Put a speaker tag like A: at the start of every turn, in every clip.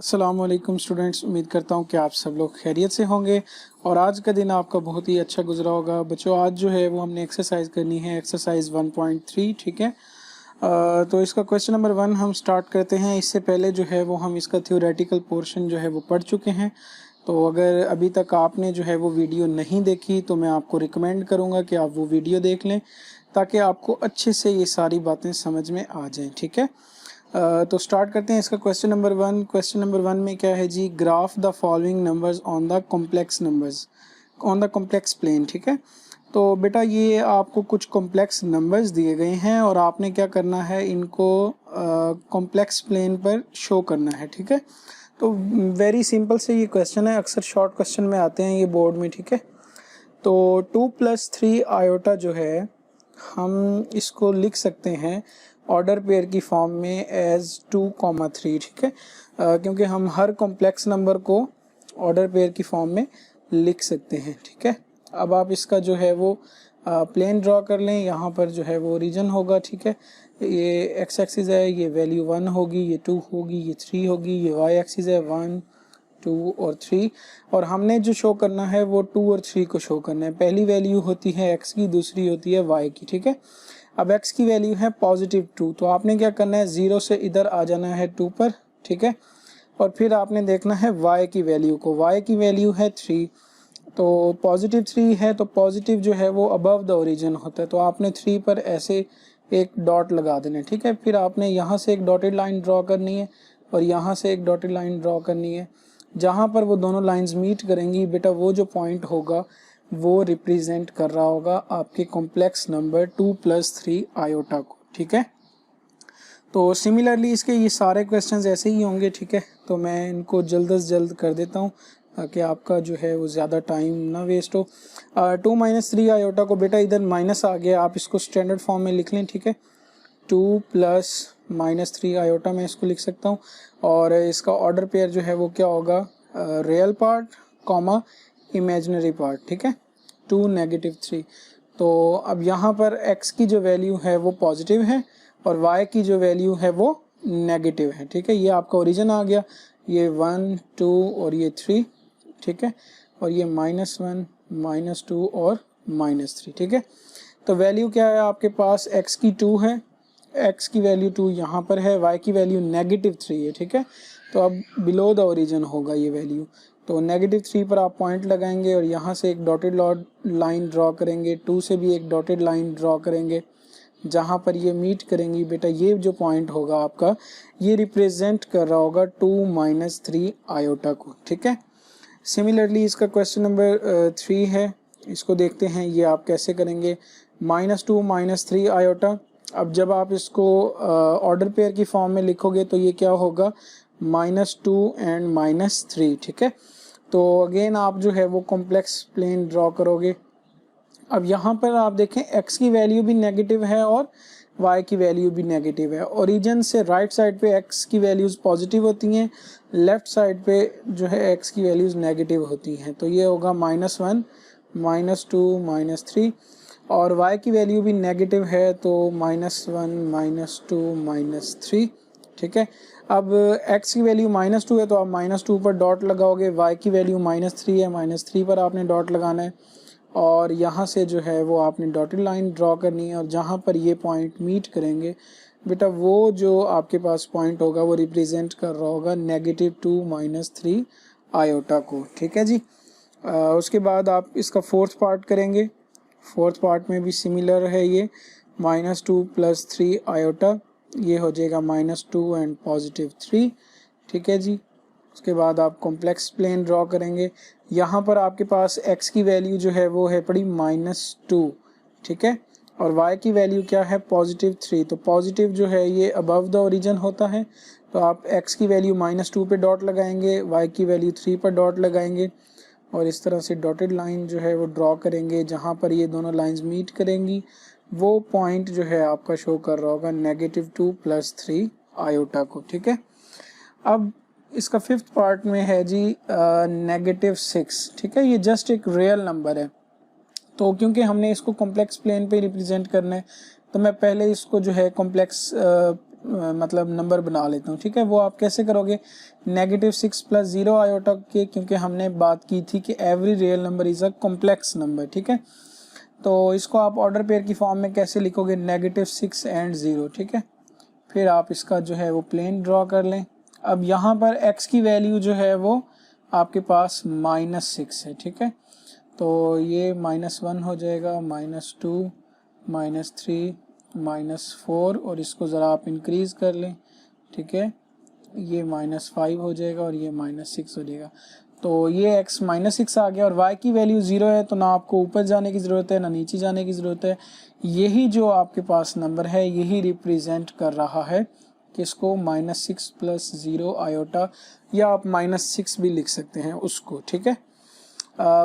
A: अस्सलामुअलैकुम स्टूडेंट्स, उम्मीद करता हूँ कि आप सब लोग खैरियत से होंगे और आज का दिन आपका बहुत ही अच्छा गुजरा होगा। बच्चों, आज जो है वो हमने एक्सरसाइज करनी है, एक्सरसाइज 1.3। ठीक है। तो इसका क्वेश्चन नंबर 1 हम स्टार्ट करते हैं। इससे पहले जो है वो हम इसका थ्योरेटिकल पोर्शन जो है वो पढ़ चुके हैं। तो अगर अभी तक आपने जो है वो वीडियो नहीं देखी तो मैं आपको रिकमेंड करूँगा कि आप वो वीडियो देख लें ताकि आपको अच्छे से ये सारी बातें समझ में आ जाएँ। ठीक है। तो स्टार्ट करते हैं इसका क्वेश्चन नंबर 1। क्वेश्चन नंबर 1 में क्या है जी, graph the following numbers on the complex numbers on the complex plane. ठीक है। तो बेटा ये आपको कुछ कॉम्प्लेक्स नंबर्स दिए गए हैं और आपने क्या करना है, इनको कॉम्प्लेक्स प्लेन पर शो करना है। ठीक है। तो वेरी सिंपल से ये क्वेश्चन है, अक्सर शॉर्ट क्वेश्चन में आते हैं ये बोर्ड में। ठीक है। तो 2+3 आयोटा जो है हम इसको लिख सकते हैं ऑर्डर पेयर की फॉर्म में एज 2,3। ठीक है। क्योंकि हम हर कॉम्प्लेक्स नंबर को ऑर्डर पेयर की फॉर्म में लिख सकते हैं। ठीक है। अब आप इसका जो है वो प्लेन ड्रॉ कर लें। यहाँ पर जो है वो ओरिजिन होगा। ठीक है। ये एक्स एक्सिस है, ये वैल्यू 1 होगी, ये 2 होगी, ये 3 होगी, ये वाई एक्सिस है 1 2 और 3। और हमने जो शो करना है वो 2 और 3 को शो करना है। पहली वैल्यू होती है x की, दूसरी होती है y की। ठीक है। अब x की वैल्यू है +2, तो आपने क्या करना है, 0 से इधर आ जाना है 2 पर। ठीक है। और फिर आपने देखना है y की वैल्यू को। y की वैल्यू है 3, तो +3 है तो पॉजिटिव जो है वो अबव द ओरिजिन होता है, तो आपने 3 पर ऐसे एक डॉट लगा देना है। ठीक है। फिर आपने यहाँ से एक डॉटेड लाइन ड्रॉ करनी है और यहाँ से एक डॉटेड लाइन ड्रॉ करनी है। जहाँ पर वो दोनों लाइंस मीट करेंगी बेटा, वो जो पॉइंट होगा वो रिप्रेजेंट कर रहा होगा आपके कॉम्प्लेक्स नंबर 2+3 आयोटा को। ठीक है। तो सिमिलरली इसके ये सारे क्वेश्चंस ऐसे ही होंगे। ठीक है। तो मैं इनको जल्द से जल्द कर देता हूँ ताकि आपका जो है वो ज़्यादा टाइम ना वेस्ट हो। 2-3 आयोटा को बेटा इधर माइनस आ गया, आप इसको स्टैंडर्ड फॉर्म में लिख लें। ठीक है। 2+-3 आयोटा मैं इसको लिख सकता हूँ और इसका ऑर्डर पेयर जो है वो क्या होगा, real part comma imaginary part. ठीक है। 2 -3। तो अब यहाँ पर x की जो वैल्यू है वो पॉजिटिव है और y की जो वैल्यू है वो नेगेटिव है। ठीक है। ये आपका ओरिजिन आ गया, ये 1 2 और ये 3। ठीक है। और ये -1 -2 और -3। ठीक है। तो वैल्यू क्या है आपके पास, x की 2 है, x की वैल्यू 2 यहाँ पर है, y की वैल्यू -3 है। ठीक है। तो अब बिलो द ओरिजिन होगा ये वैल्यू, तो -3 पर आप पॉइंट लगाएंगे और यहाँ से एक डॉटेड लाइन ड्रॉ करेंगे, 2 से भी एक डॉटेड लाइन ड्रॉ करेंगे। जहाँ पर ये मीट करेंगी बेटा, ये जो पॉइंट होगा आपका, ये रिप्रेजेंट कर रहा होगा 2-3 आयोटा को। ठीक है। सिमिलरली इसका क्वेश्चन नंबर 3 है, इसको देखते हैं ये आप कैसे करेंगे। -2 -3 आयोटा। अब जब आप इसको ऑर्डर पेयर की फॉर्म में लिखोगे तो ये क्या होगा, -2 एंड -3। ठीक है। तो अगेन आप जो है वो कॉम्प्लेक्स प्लेन ड्रॉ करोगे। अब यहाँ पर आप देखें x की वैल्यू भी नेगेटिव है और y की वैल्यू भी नेगेटिव है। ओरिजिन से राइट साइड पे x की वैल्यूज़ पॉजिटिव होती हैं, लेफ्ट साइड पे जो है x की वैल्यूज़ नेगेटिव होती हैं। तो ये होगा -1 -2 -3 और y की वैल्यू भी नेगेटिव है, तो -1 -2 -3। ठीक है। अब x की वैल्यू -2 है तो आप -2 पर डॉट लगाओगे, y की वैल्यू -3 है, -3 पर आपने डॉट लगाना है और यहाँ से जो है वो आपने डॉटेड लाइन ड्रॉ करनी है और जहाँ पर ये पॉइंट मीट करेंगे बेटा, वो जो आपके पास पॉइंट होगा वो रिप्रेजेंट कर रहा होगा -2 -3 आयोटा को। ठीक है जी। उसके बाद आप इसका फोर्थ पार्ट करेंगे। फोर्थ पार्ट में भी सिमिलर है, ये -2 +3 आयोटा, ये हो जाएगा -2 एंड +3। ठीक है जी। उसके बाद आप कॉम्प्लेक्स प्लेन ड्रॉ करेंगे। यहाँ पर आपके पास x की वैल्यू जो है वो है पड़ी -2। ठीक है। और y की वैल्यू क्या है, +3। तो पॉजिटिव जो है ये अबव द ओरिजिन होता है, तो आप x की वैल्यू -2 पे डॉट लगाएंगे, y की वैल्यू 3 पर डॉट लगाएंगे और इस तरह से डॉटेड लाइन जो है वो ड्रॉ करेंगे। जहाँ पर ये दोनों लाइंस मीट करेंगी वो पॉइंट जो है आपका शो कर रहा होगा -2 +3 आयोटा को। ठीक है। अब इसका फिफ्थ पार्ट में है जी -6। ठीक है। ये जस्ट एक रियल नंबर है, तो क्योंकि हमने इसको कॉम्प्लेक्स प्लेन पे रिप्रेजेंट करना है तो मैं पहले इसको जो है कॉम्प्लेक्स मतलब नंबर बना लेता हूँ, ठीक है। वो आप कैसे करोगे, -6 + 0 आयोटा के, क्योंकि हमने बात की थी कि every real number is a complex number, ठीक है। तो इसको आप ऑर्डर पेयर की फॉर्म में कैसे लिखोगे, -6 and 0, ठीक है। फिर आप इसका जो है वो प्लेन ड्रॉ कर लें। अब यहाँ पर x की वैल्यू जो है वो आपके पास -6 है, ठीक है। तो ये -1 हो जाएगा, -2, -3, -4, और इसको ज़रा आप इंक्रीज़ कर लें, ठीक है। ये -5 हो जाएगा और ये -6 हो जाएगा। तो ये x -6 आ गया और y की वैल्यू 0 है, तो ना आपको ऊपर जाने की ज़रूरत है ना नीचे जाने की ज़रूरत है। यही जो आपके पास नंबर है यही रिप्रेजेंट कर रहा है किसको, -6 + 0 आयोटा, या आप -6 भी लिख सकते हैं उसको, ठीक है।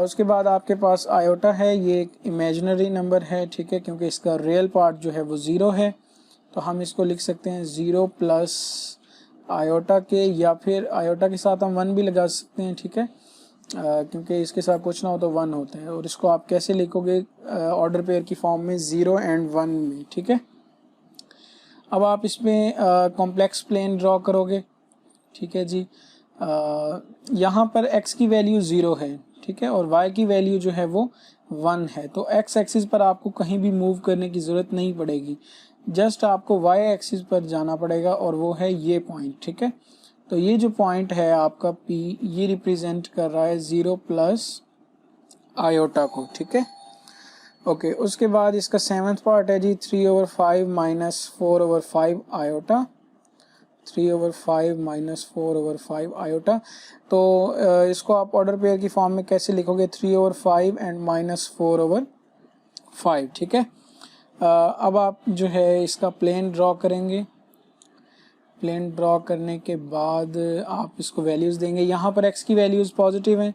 A: उसके बाद आपके पास आयोटा है, ये एक इमेजिनरी नंबर है, ठीक है, क्योंकि इसका रियल पार्ट जो है वो 0 है। तो हम इसको लिख सकते हैं 0 + आयोटा के, या फिर आयोटा के साथ हम 1 भी लगा सकते हैं, ठीक है, क्योंकि इसके साथ कुछ ना हो तो 1 होता है। और इसको आप कैसे लिखोगे, ऑर्डर पेयर की फॉर्म में 0 and 1 में, ठीक है। अब आप इसमें कॉम्प्लेक्स प्लेन ड्रॉ करोगे, ठीक है जी। यहाँ पर x की वैल्यू 0 है, ठीक है, और y की वैल्यू जो है वो 1 है। तो x एक्सिस पर आपको कहीं भी मूव करने की ज़रूरत नहीं पड़ेगी, जस्ट आपको y एक्सिस पर जाना पड़ेगा, और वो है ये पॉइंट, ठीक है। तो ये जो पॉइंट है आपका p, ये रिप्रेजेंट कर रहा है 0 + आयोटा को, ठीक है। ओके, उसके बाद इसका 7th पार्ट है जी 3/5 - 4/5 आयोटा, 3/5 - 4/5 आयोटा। तो इसको आप ऑर्डर पेयर की फॉर्म में कैसे लिखोगे, 3/5 and -4/5, ठीक है। अब आप जो है इसका प्लेन ड्रॉ करेंगे। प्लेन ड्रॉ करने के बाद आप इसको वैल्यूज़ देंगे। यहाँ पर x की वैल्यूज़ पॉजिटिव हैं,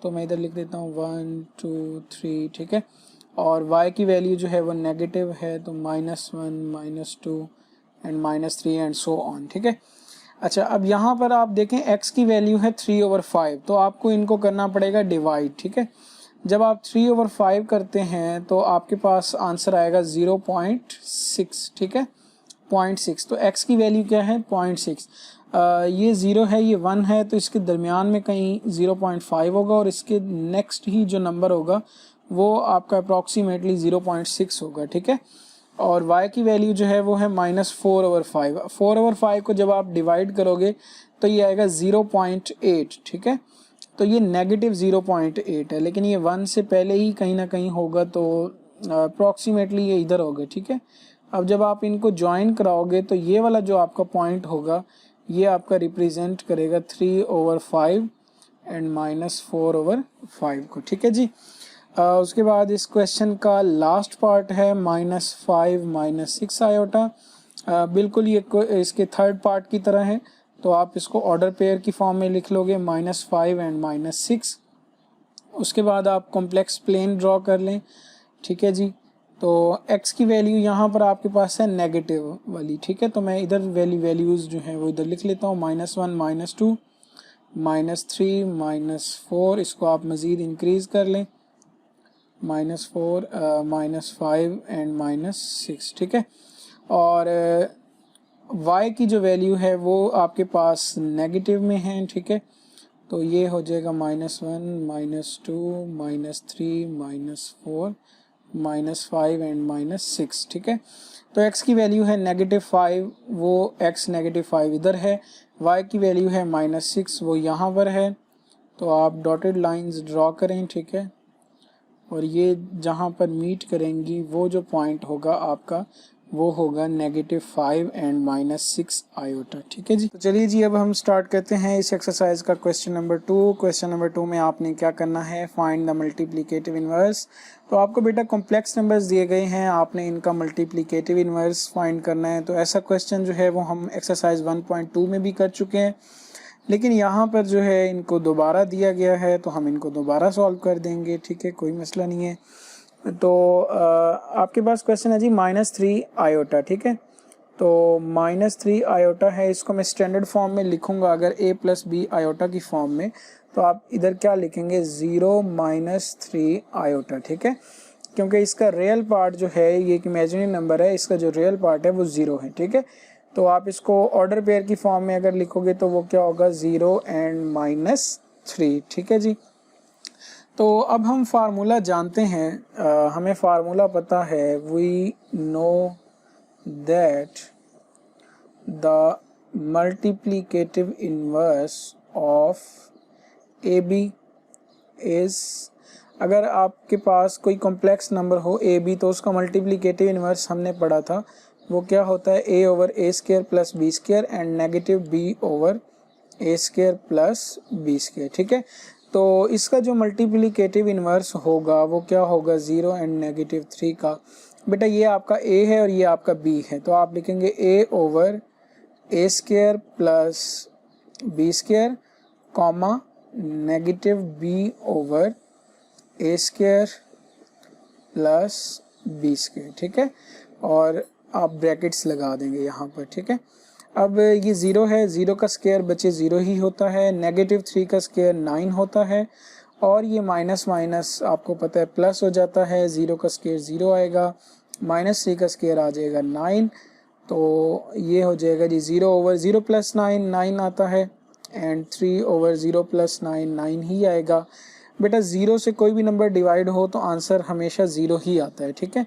A: तो मैं इधर लिख देता हूँ 1 2 3, ठीक है। और y की वैल्यू जो है वो नेगेटिव है, तो -1 -2 एंड -3 एंड सो ऑन, ठीक है। अच्छा, अब यहाँ पर आप देखें x की वैल्यू है 3/5, तो आपको इनको करना पड़ेगा डिवाइड, ठीक है। जब आप 3/5 करते हैं तो आपके पास आंसर आएगा 0.6, ठीक है, 0.6। तो x की वैल्यू क्या है, 0.6। ये 0 है, ये 1 है, तो इसके दरमियान में कहीं 0.5 होगा, और इसके नेक्स्ट ही जो नंबर होगा वो आपका अप्रॉक्सीमेटली 0.6 होगा, ठीक है। और y की वैल्यू जो है वो है -4/5। 4/5 को जब आप डिवाइड करोगे तो ये आएगा 0.8, ठीक है। तो ये -0.8 है, लेकिन ये 1 से पहले ही कहीं ना कहीं होगा, तो अप्रॉक्सीमेटली ये इधर होगा, ठीक है। अब जब आप इनको ज्वाइन कराओगे तो ये वाला जो आपका पॉइंट होगा ये आपका रिप्रेजेंट करेगा 3/5 एंड -4/5 को, ठीक है जी। उसके बाद इस क्वेश्चन का लास्ट पार्ट है -5 - 6 आयोटा। बिल्कुल ये इसके थर्ड पार्ट की तरह है, तो आप इसको ऑर्डर पेयर की फॉर्म में लिख लोगे, -5 एंड -6। उसके बाद आप कॉम्प्लेक्स प्लेन ड्रॉ कर लें, ठीक है जी। तो x की वैल्यू यहाँ पर आपके पास है नेगेटिव वाली, ठीक है। तो मैं इधर वैल्यूज़ जो है वो इधर लिख लेता हूँ, -1 -2 -3 -4, इसको आप मज़ीद इंक्रीज़ कर लें, -4 -5 एंड -6, ठीक है। और y की जो वैल्यू है वो आपके पास नेगेटिव में है, ठीक है। तो ये हो जाएगा -1 -2 -3 -4 -5 एंड -6, ठीक है। तो x की वैल्यू है -5, वो x -5 इधर है। y की वैल्यू है -6, वो यहाँ पर है। तो आप डॉटेड लाइंस ड्रॉ करें, ठीक है, और ये जहाँ पर मीट करेंगी वो जो पॉइंट होगा आपका वो होगा -5 एंड -6 आयोटा, ठीक है जी। तो चलिए जी, अब हम स्टार्ट करते हैं इस एक्सरसाइज का क्वेश्चन नंबर 2। क्वेश्चन नंबर 2 में आपने क्या करना है, फाइंड द मल्टीप्लिकेटिव इनवर्स। तो आपको बेटा कॉम्प्लेक्स नंबर्स दिए गए हैं, आपने इनका मल्टीप्लिकेटिव इनवर्स फाइंड करना है। तो ऐसा क्वेश्चन जो है वो हम एक्सरसाइज 1.2 में भी कर चुके हैं, लेकिन यहाँ पर जो है इनको दोबारा दिया गया है, तो हम इनको दोबारा सॉल्व कर देंगे, ठीक है, कोई मसला नहीं है। तो आपके पास क्वेश्चन है जी -3 आयोटा, ठीक है। तो -3 आयोटा है, इसको मैं स्टैंडर्ड फॉर्म में लिखूंगा अगर a + b आयोटा की फॉर्म में, तो आप इधर क्या लिखेंगे, 0 - 3 आयोटा, ठीक है, क्योंकि इसका रियल पार्ट जो है ये एक इमेजिनरी नंबर है, इसका जो रियल पार्ट है वो 0 है, ठीक है। तो आप इसको ऑर्डर पेयर की फॉर्म में अगर लिखोगे तो वो क्या होगा 0 एंड -3, ठीक है जी। तो अब हम फार्मूला जानते हैं, हमें फार्मूला पता है, we know that the multiplicative inverse of a b is, अगर आपके पास कोई कॉम्प्लेक्स नंबर हो ए बी तो उसका मल्टीप्लिकेटिव इनवर्स हमने पढ़ा था, वो क्या होता है a over a square plus B square and negative b over a square plus B square, ठीक है। तो इसका जो मल्टीप्लिकेटिव इनवर्स होगा वो क्या होगा 0 एंड -3 का। बेटा ये आपका ए है और ये आपका बी है, तो आप लिखेंगे a over a square plus B square comma negative b over a square plus B square, ठीक है। और आप ब्रैकेट्स लगा देंगे यहाँ पर, ठीक है। अब ये 0 है, 0 का स्क्वायर बच्चे 0 ही होता है, -3 का स्क्वायर 9 होता है, और ये माइनस माइनस आपको पता है प्लस हो जाता है, 0 का स्क्वायर 0 आएगा, -3 का स्क्वायर आ जाएगा 9, तो ये हो जाएगा जी 0 ओवर 0 प्लस 9 9 आता है, एंड 3 ओवर 0 प्लस 9 9 ही आएगा। बेटा 0 से कोई भी नंबर डिवाइड हो तो आंसर हमेशा 0 ही आता है, ठीक है।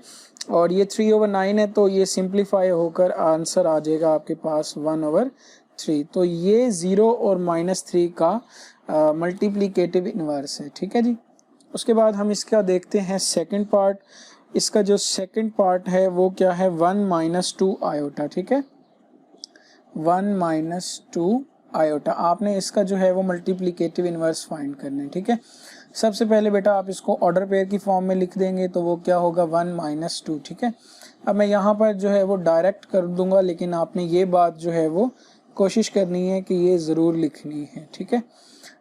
A: और ये 3 ओवर 9 है तो ये सिंप्लीफाई होकर आंसर आ जाएगा आपके पास 1 ओवर 3। तो ये 0 और -3 का मल्टीप्लिकेटिव इनवर्स है, ठीक है जी। उसके बाद हम इसका देखते हैं सेकंड पार्ट। इसका जो सेकंड पार्ट है वो क्या है 1 - 2 आयोटा, ठीक है। 1 - 2 आयोटा, आपने इसका जो है वो मल्टीप्लिकेटिव इनवर्स फाइंड करना है, ठीक है। सबसे पहले बेटा आप इसको ऑर्डर पेयर की फॉर्म में लिख देंगे तो वो क्या होगा 1 - 2, ठीक है। अब मैं यहाँ पर जो है वो डायरेक्ट कर दूंगा, लेकिन आपने ये बात जो है वो कोशिश करनी है कि ये ज़रूर लिखनी है, ठीक है।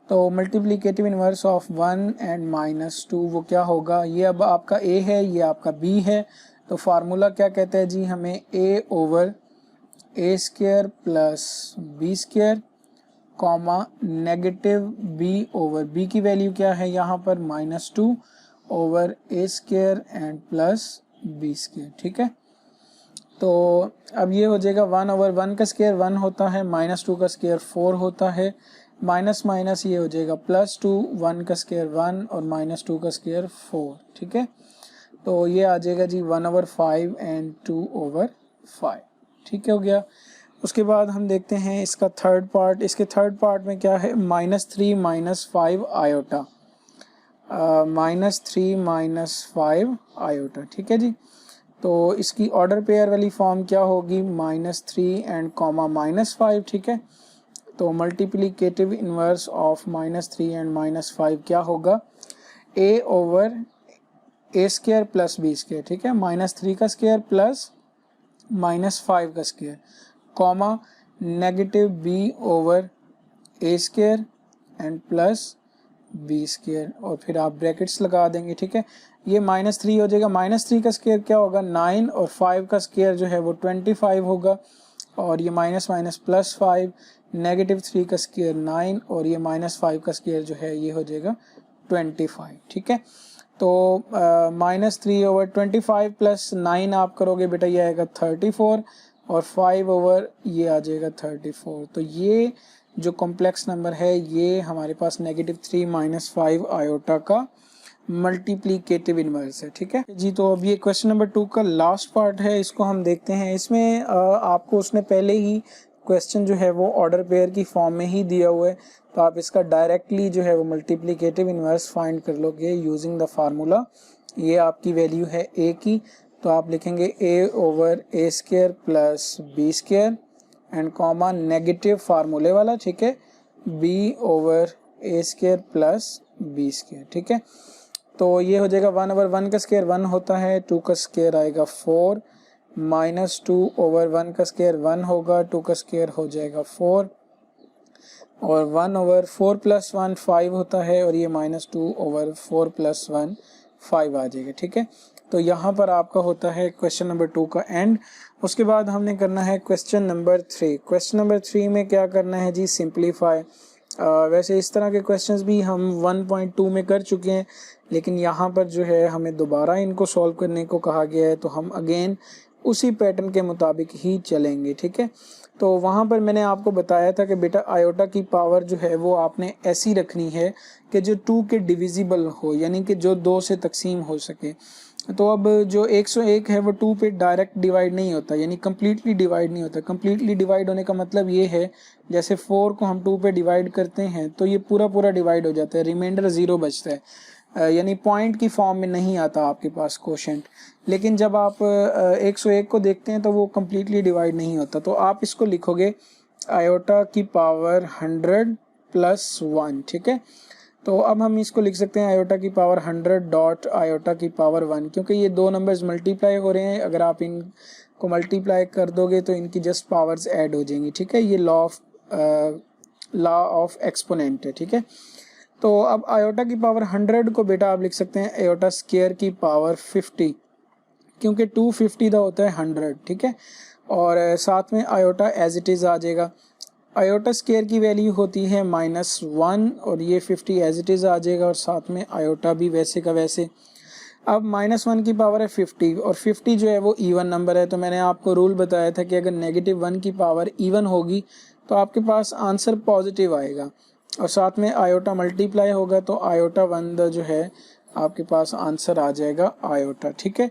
A: तो मल्टीप्लिकेटिव इनवर्स ऑफ 1 एंड -2 वो क्या होगा, ये अब आपका ए है, ये आपका बी है, तो फार्मूला क्या कहता है जी हमें a over a square plus B square comma negative b over b की वैल्यू क्या है यहाँ पर -2 over a square and plus B square, ठीक है। तो अब ये हो जाएगा 1 ओवर 1 का स्क्वायर 1 होता है, -2 का स्क्वायर 4 होता है, माइनस माइनस ये हो जाएगा +2, 1 का स्क्वायर 1 और -2 का स्क्वायर 4, ठीक है। तो ये आ जाएगा जी 1 ओवर 5 एंड 2 ओवर 5, ठीक हो गया। उसके बाद हम देखते हैं इसका थर्ड पार्ट। इसके थर्ड पार्ट में क्या है -3 - 5 आयोटा, -3 - 5 आयोटा, ठीक है जी। तो इसकी ऑर्डर पेयर वाली फॉर्म क्या होगी -3 एंड कॉमा -5, ठीक है। तो मल्टीप्लिकेटिव इनवर्स ऑफ -3 एंड -5 क्या होगा a over a square plus B square, ठीक है। -3 का स्क्वायर प्लस -5 का square comma negative b over a square and plus B square, और फिर आप ब्रैकेट्स लगा देंगे, ठीक है। ये -3 हो जाएगा, -3 का स्क्वायर क्या होगा 9 और 5 का स्क्वायर जो है वो 25 होगा, और ये माइनस माइनस +5, -3 का स्क्वायर 9 और ये -5 का स्क्वायर जो है ये हो जाएगा 25, ठीक है। तो -3 ओवर 25 प्लस 9 आप करोगे बेटा ये आएगा 34 और 5 ओवर ये आ जाएगा 34। तो ये जो कॉम्प्लेक्स नंबर है ये हमारे पास -3 - 5 आयोटा का मल्टीप्लिकेटिव इनवर्स है, ठीक है जी। तो अब ये क्वेश्चन नंबर 2 का लास्ट पार्ट है, इसको हम देखते हैं। इसमें आपको उसने पहले ही क्वेश्चन जो है वो ऑर्डर पेयर की फॉर्म में ही दिया हुआ है, तो आप इसका डायरेक्टली जो है वो मल्टीप्लिकेटिव इनवर्स फाइंड कर लोगे यूजिंग द फार्मूला। ये आपकी वैल्यू है ए की, तो आप लिखेंगे a over a square plus B square and comma negative फार्मूले वाला, ठीक है, b over a square plus B square, ठीक है। तो ये हो जाएगा 1 ओवर 1 का स्क्वायर 1 होता है, 2 का स्क्वायर आएगा 4, -2 ओवर 1 का स्क्वायर 1 होगा, 2 का स्क्वायर हो जाएगा 4, और 1 ओवर 4 प्लस 1 5 होता है, और ये -2 ओवर 4 प्लस 1 5 आ जाएगा, ठीक है। तो यहाँ पर आपका होता है क्वेश्चन नंबर 2 का एंड। उसके बाद हमने करना है क्वेश्चन नंबर 3। क्वेश्चन नंबर 3 में क्या करना है जी सिंप्लीफाई। वैसे इस तरह के क्वेश्चंस भी हम 1.2 में कर चुके हैं, लेकिन यहाँ पर जो है हमें दोबारा इनको सॉल्व करने को कहा गया है, तो हम अगेन उसी पैटर्न के मुताबिक ही चलेंगे, ठीक है। तो वहाँ पर मैंने आपको बताया था कि बेटा आयोटा की पावर जो है वो आपने ऐसी रखनी है कि जो 2 के डिविजिबल हो, यानी कि जो 2 से तकसीम हो सके। तो अब जो 101 है वो 2 पे डायरेक्ट डिवाइड नहीं होता, यानी कम्प्लीटली डिवाइड नहीं होता। कम्प्लीटली डिवाइड होने का मतलब ये है जैसे 4 को हम 2 पे डिवाइड करते हैं तो ये पूरा पूरा डिवाइड हो जाता है, रिमाइंडर 0 बचता है, यानी पॉइंट की फॉर्म में नहीं आता आपके पास क्वोशेंट। लेकिन जब आप 101 को देखते हैं तो वो कम्प्लीटली डिवाइड नहीं होता। तो आप इसको लिखोगे आयोटा की पावर 100 प्लस 1, ठीक है। तो अब हम इसको लिख सकते हैं आयोटा की पावर 100 डॉट आयोटा की पावर 1, क्योंकि ये दो नंबर्स मल्टीप्लाई हो रहे हैं। अगर आप इनको मल्टीप्लाई कर दोगे तो इनकी जस्ट पावर्स ऐड हो जाएंगी, ठीक है। ये लॉ ऑफ एक्सपोनेंट है, ठीक है। तो अब आयोटा की पावर 100 को बेटा आप लिख सकते हैं आयोटा स्क्वायर की पावर 50, क्योंकि 250 का होता है 100, ठीक है। और साथ में आयोटा एज इट इज़ आ जाएगा। आयोटा स्क्वायर की वैल्यू होती है -1 और ये 50 एज इट इज़ आ जाएगा, और साथ में आयोटा भी वैसे का वैसे। अब -1 की पावर है 50 और 50 जो है वो इवन नंबर है। तो मैंने आपको रूल बताया था कि अगर -1 की पावर इवन होगी तो आपके पास आंसर पॉजिटिव आएगा, और साथ में आयोटा मल्टीप्लाई होगा तो आयोटा 1 जो है आपके पास आंसर आ जाएगा आयोटा, ठीक है।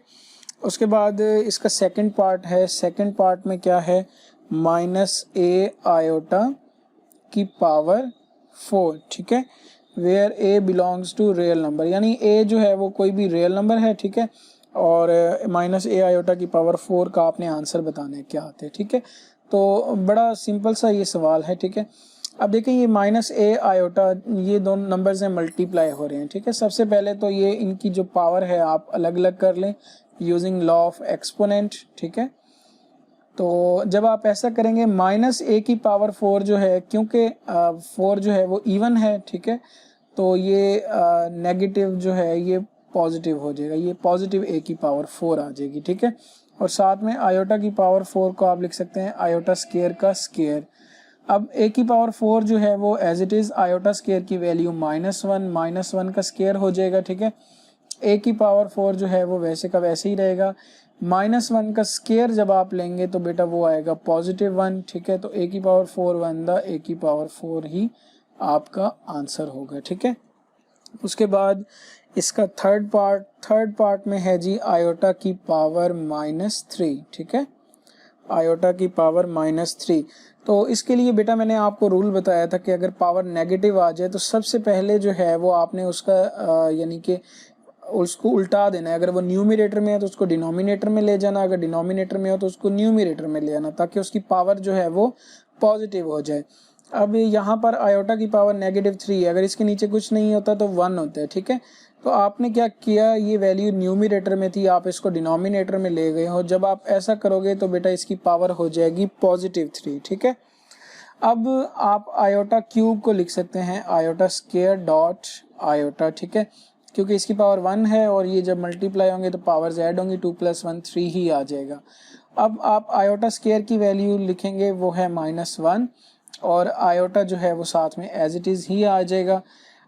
A: उसके बाद इसका सेकंड पार्ट है। सेकंड पार्ट में क्या है, -a आयोटा की पावर 4, ठीक है, where a belongs to real number, यानी a जो है वो कोई भी रियल नंबर है, ठीक है। और -a आयोटा की पावर 4 का आपने आंसर बताना है क्या आते हैं, ठीक है। तो बड़ा सिंपल सा ये सवाल है, ठीक है। अब देखें ये -a आयोटा, ये दोनों नंबर्स हैं मल्टीप्लाई हो रहे हैं, ठीक है। सबसे पहले तो ये इनकी जो पावर है आप अलग अलग कर लें यूजिंग लॉ ऑफ एक्सपोनेंट, ठीक है। तो जब आप ऐसा करेंगे -a की पावर 4 जो है, क्योंकि 4 जो है वो इवन है, ठीक है, तो ये नेगेटिव जो है ये पॉजिटिव हो जाएगा, ये पॉजिटिव a की पावर 4 आ जाएगी, ठीक है। और साथ में आयोटा की पावर 4 को आप लिख सकते हैं आयोटा स्क्वायर का स्क्वायर। अब a की पावर 4 जो है वो as it is iota square की वैल्यू -1 का स्क्वायर हो जाएगा, ठीक है। a की पावर 4 जो है वो वैसे का वैसे ही रहेगा। -1 का स्क्वायर जब आप लेंगे तो बेटा वो आएगा +1, ठीक है। तो a की पावर 4 1 a की पावर 4 ही आपका आंसर होगा, ठीक है। उसके बाद इसका थर्ड पार्ट में है जी आयोटा की पावर -3, ठीक है, आयोटा की पावर -3। तो इसके लिए बेटा मैंने आपको रूल बताया था कि अगर पावर नेगेटिव आ जाए तो सबसे पहले जो है वो आपने उसका यानी कि उसको उल्टा देना है। अगर वो न्यूमरेटर में है तो उसको डिनोमिनेटर में ले जाना, अगर डिनोमिनेटर में हो तो उसको न्यूमरेटर में ले आना, ताकि उसकी पावर जो है वो पॉजिटिव हो जाए। अब यहाँ पर आयोटा की पावर -3 है, अगर इसके नीचे कुछ नहीं होता तो 1 होता है, ठीक है। तो आपने क्या किया, ये वैल्यू न्यूमरेटर में थी, आप इसको डिनोमिनेटर में ले गए हो। जब आप ऐसा करोगे तो बेटा इसकी पावर हो जाएगी +3, ठीक है। अब आप आयोटा क्यूब को लिख सकते हैं आयोटा स्क्वायर डॉट आयोटा, ठीक है, क्योंकि इसकी पावर 1 है और ये जब मल्टीप्लाई होंगे तो पावर्स ऐड होंगी, 2 + 1 3 ही आ जाएगा। अब आप आयोटा स्क्वायर की वैल्यू लिखेंगे वो है -1 और आयोटा जो है वो साथ में एज इट इज़ ही आ जाएगा।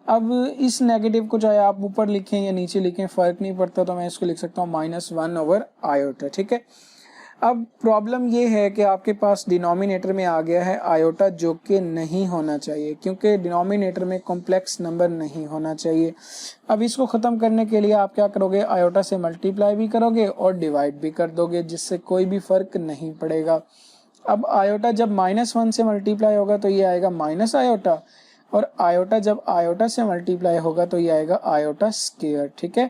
A: अब इस नेगेटिव को चाहे आप ऊपर लिखें या नीचे लिखें फ़र्क नहीं पड़ता, तो मैं इसको लिख सकता हूँ -1 ओवर आयोटा, ठीक है। अब प्रॉब्लम ये है कि आपके पास डिनोमिनेटर में आ गया है आयोटा, जो कि नहीं होना चाहिए, क्योंकि डिनोमिनेटर में कॉम्प्लेक्स नंबर नहीं होना चाहिए। अब इसको ख़त्म करने के लिए आप क्या करोगे, आयोटा से मल्टीप्लाई भी करोगे और डिवाइड भी कर दोगे, जिससे कोई भी फ़र्क नहीं पड़ेगा। अब आयोटा जब -1 से मल्टीप्लाई होगा तो ये आएगा माइनस आयोटा, और आयोटा जब आयोटा से मल्टीप्लाई होगा तो ये आएगा आयोटा स्क्वायर, ठीक है।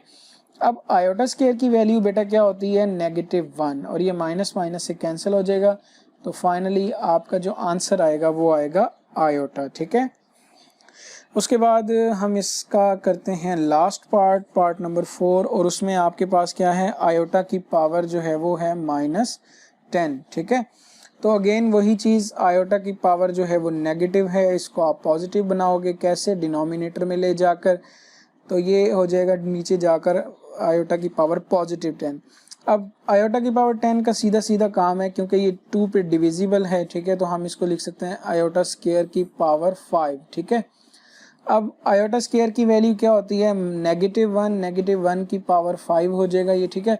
A: अब आयोटा स्क्वायर की वैल्यू बेटा क्या होती है, -1, और ये माइनस माइनस से कैंसिल हो जाएगा। तो फाइनली आपका जो आंसर आएगा वो आएगा आयोटा, ठीक है। उसके बाद हम इसका करते हैं लास्ट पार्ट नंबर 4, और उसमें आपके पास क्या है, आयोटा की पावर जो है वो है -10, ठीक है। तो अगेन वही चीज़, आयोटा की पावर जो है वो नेगेटिव है, इसको आप पॉजिटिव बनाओगे कैसे, डिनोमिनेटर में ले जाकर, तो ये हो जाएगा नीचे जाकर आयोटा की पावर +10। अब आयोटा की पावर 10 का सीधा सीधा काम है, क्योंकि ये 2 पे डिविजिबल है, ठीक है, तो हम इसको लिख सकते हैं आयोटा स्क्वायर की पावर 5, ठीक है। अब आयोटा स्क्वायर की वैल्यू क्या होती है, -1 की पावर 5 हो जाएगा ये, ठीक है।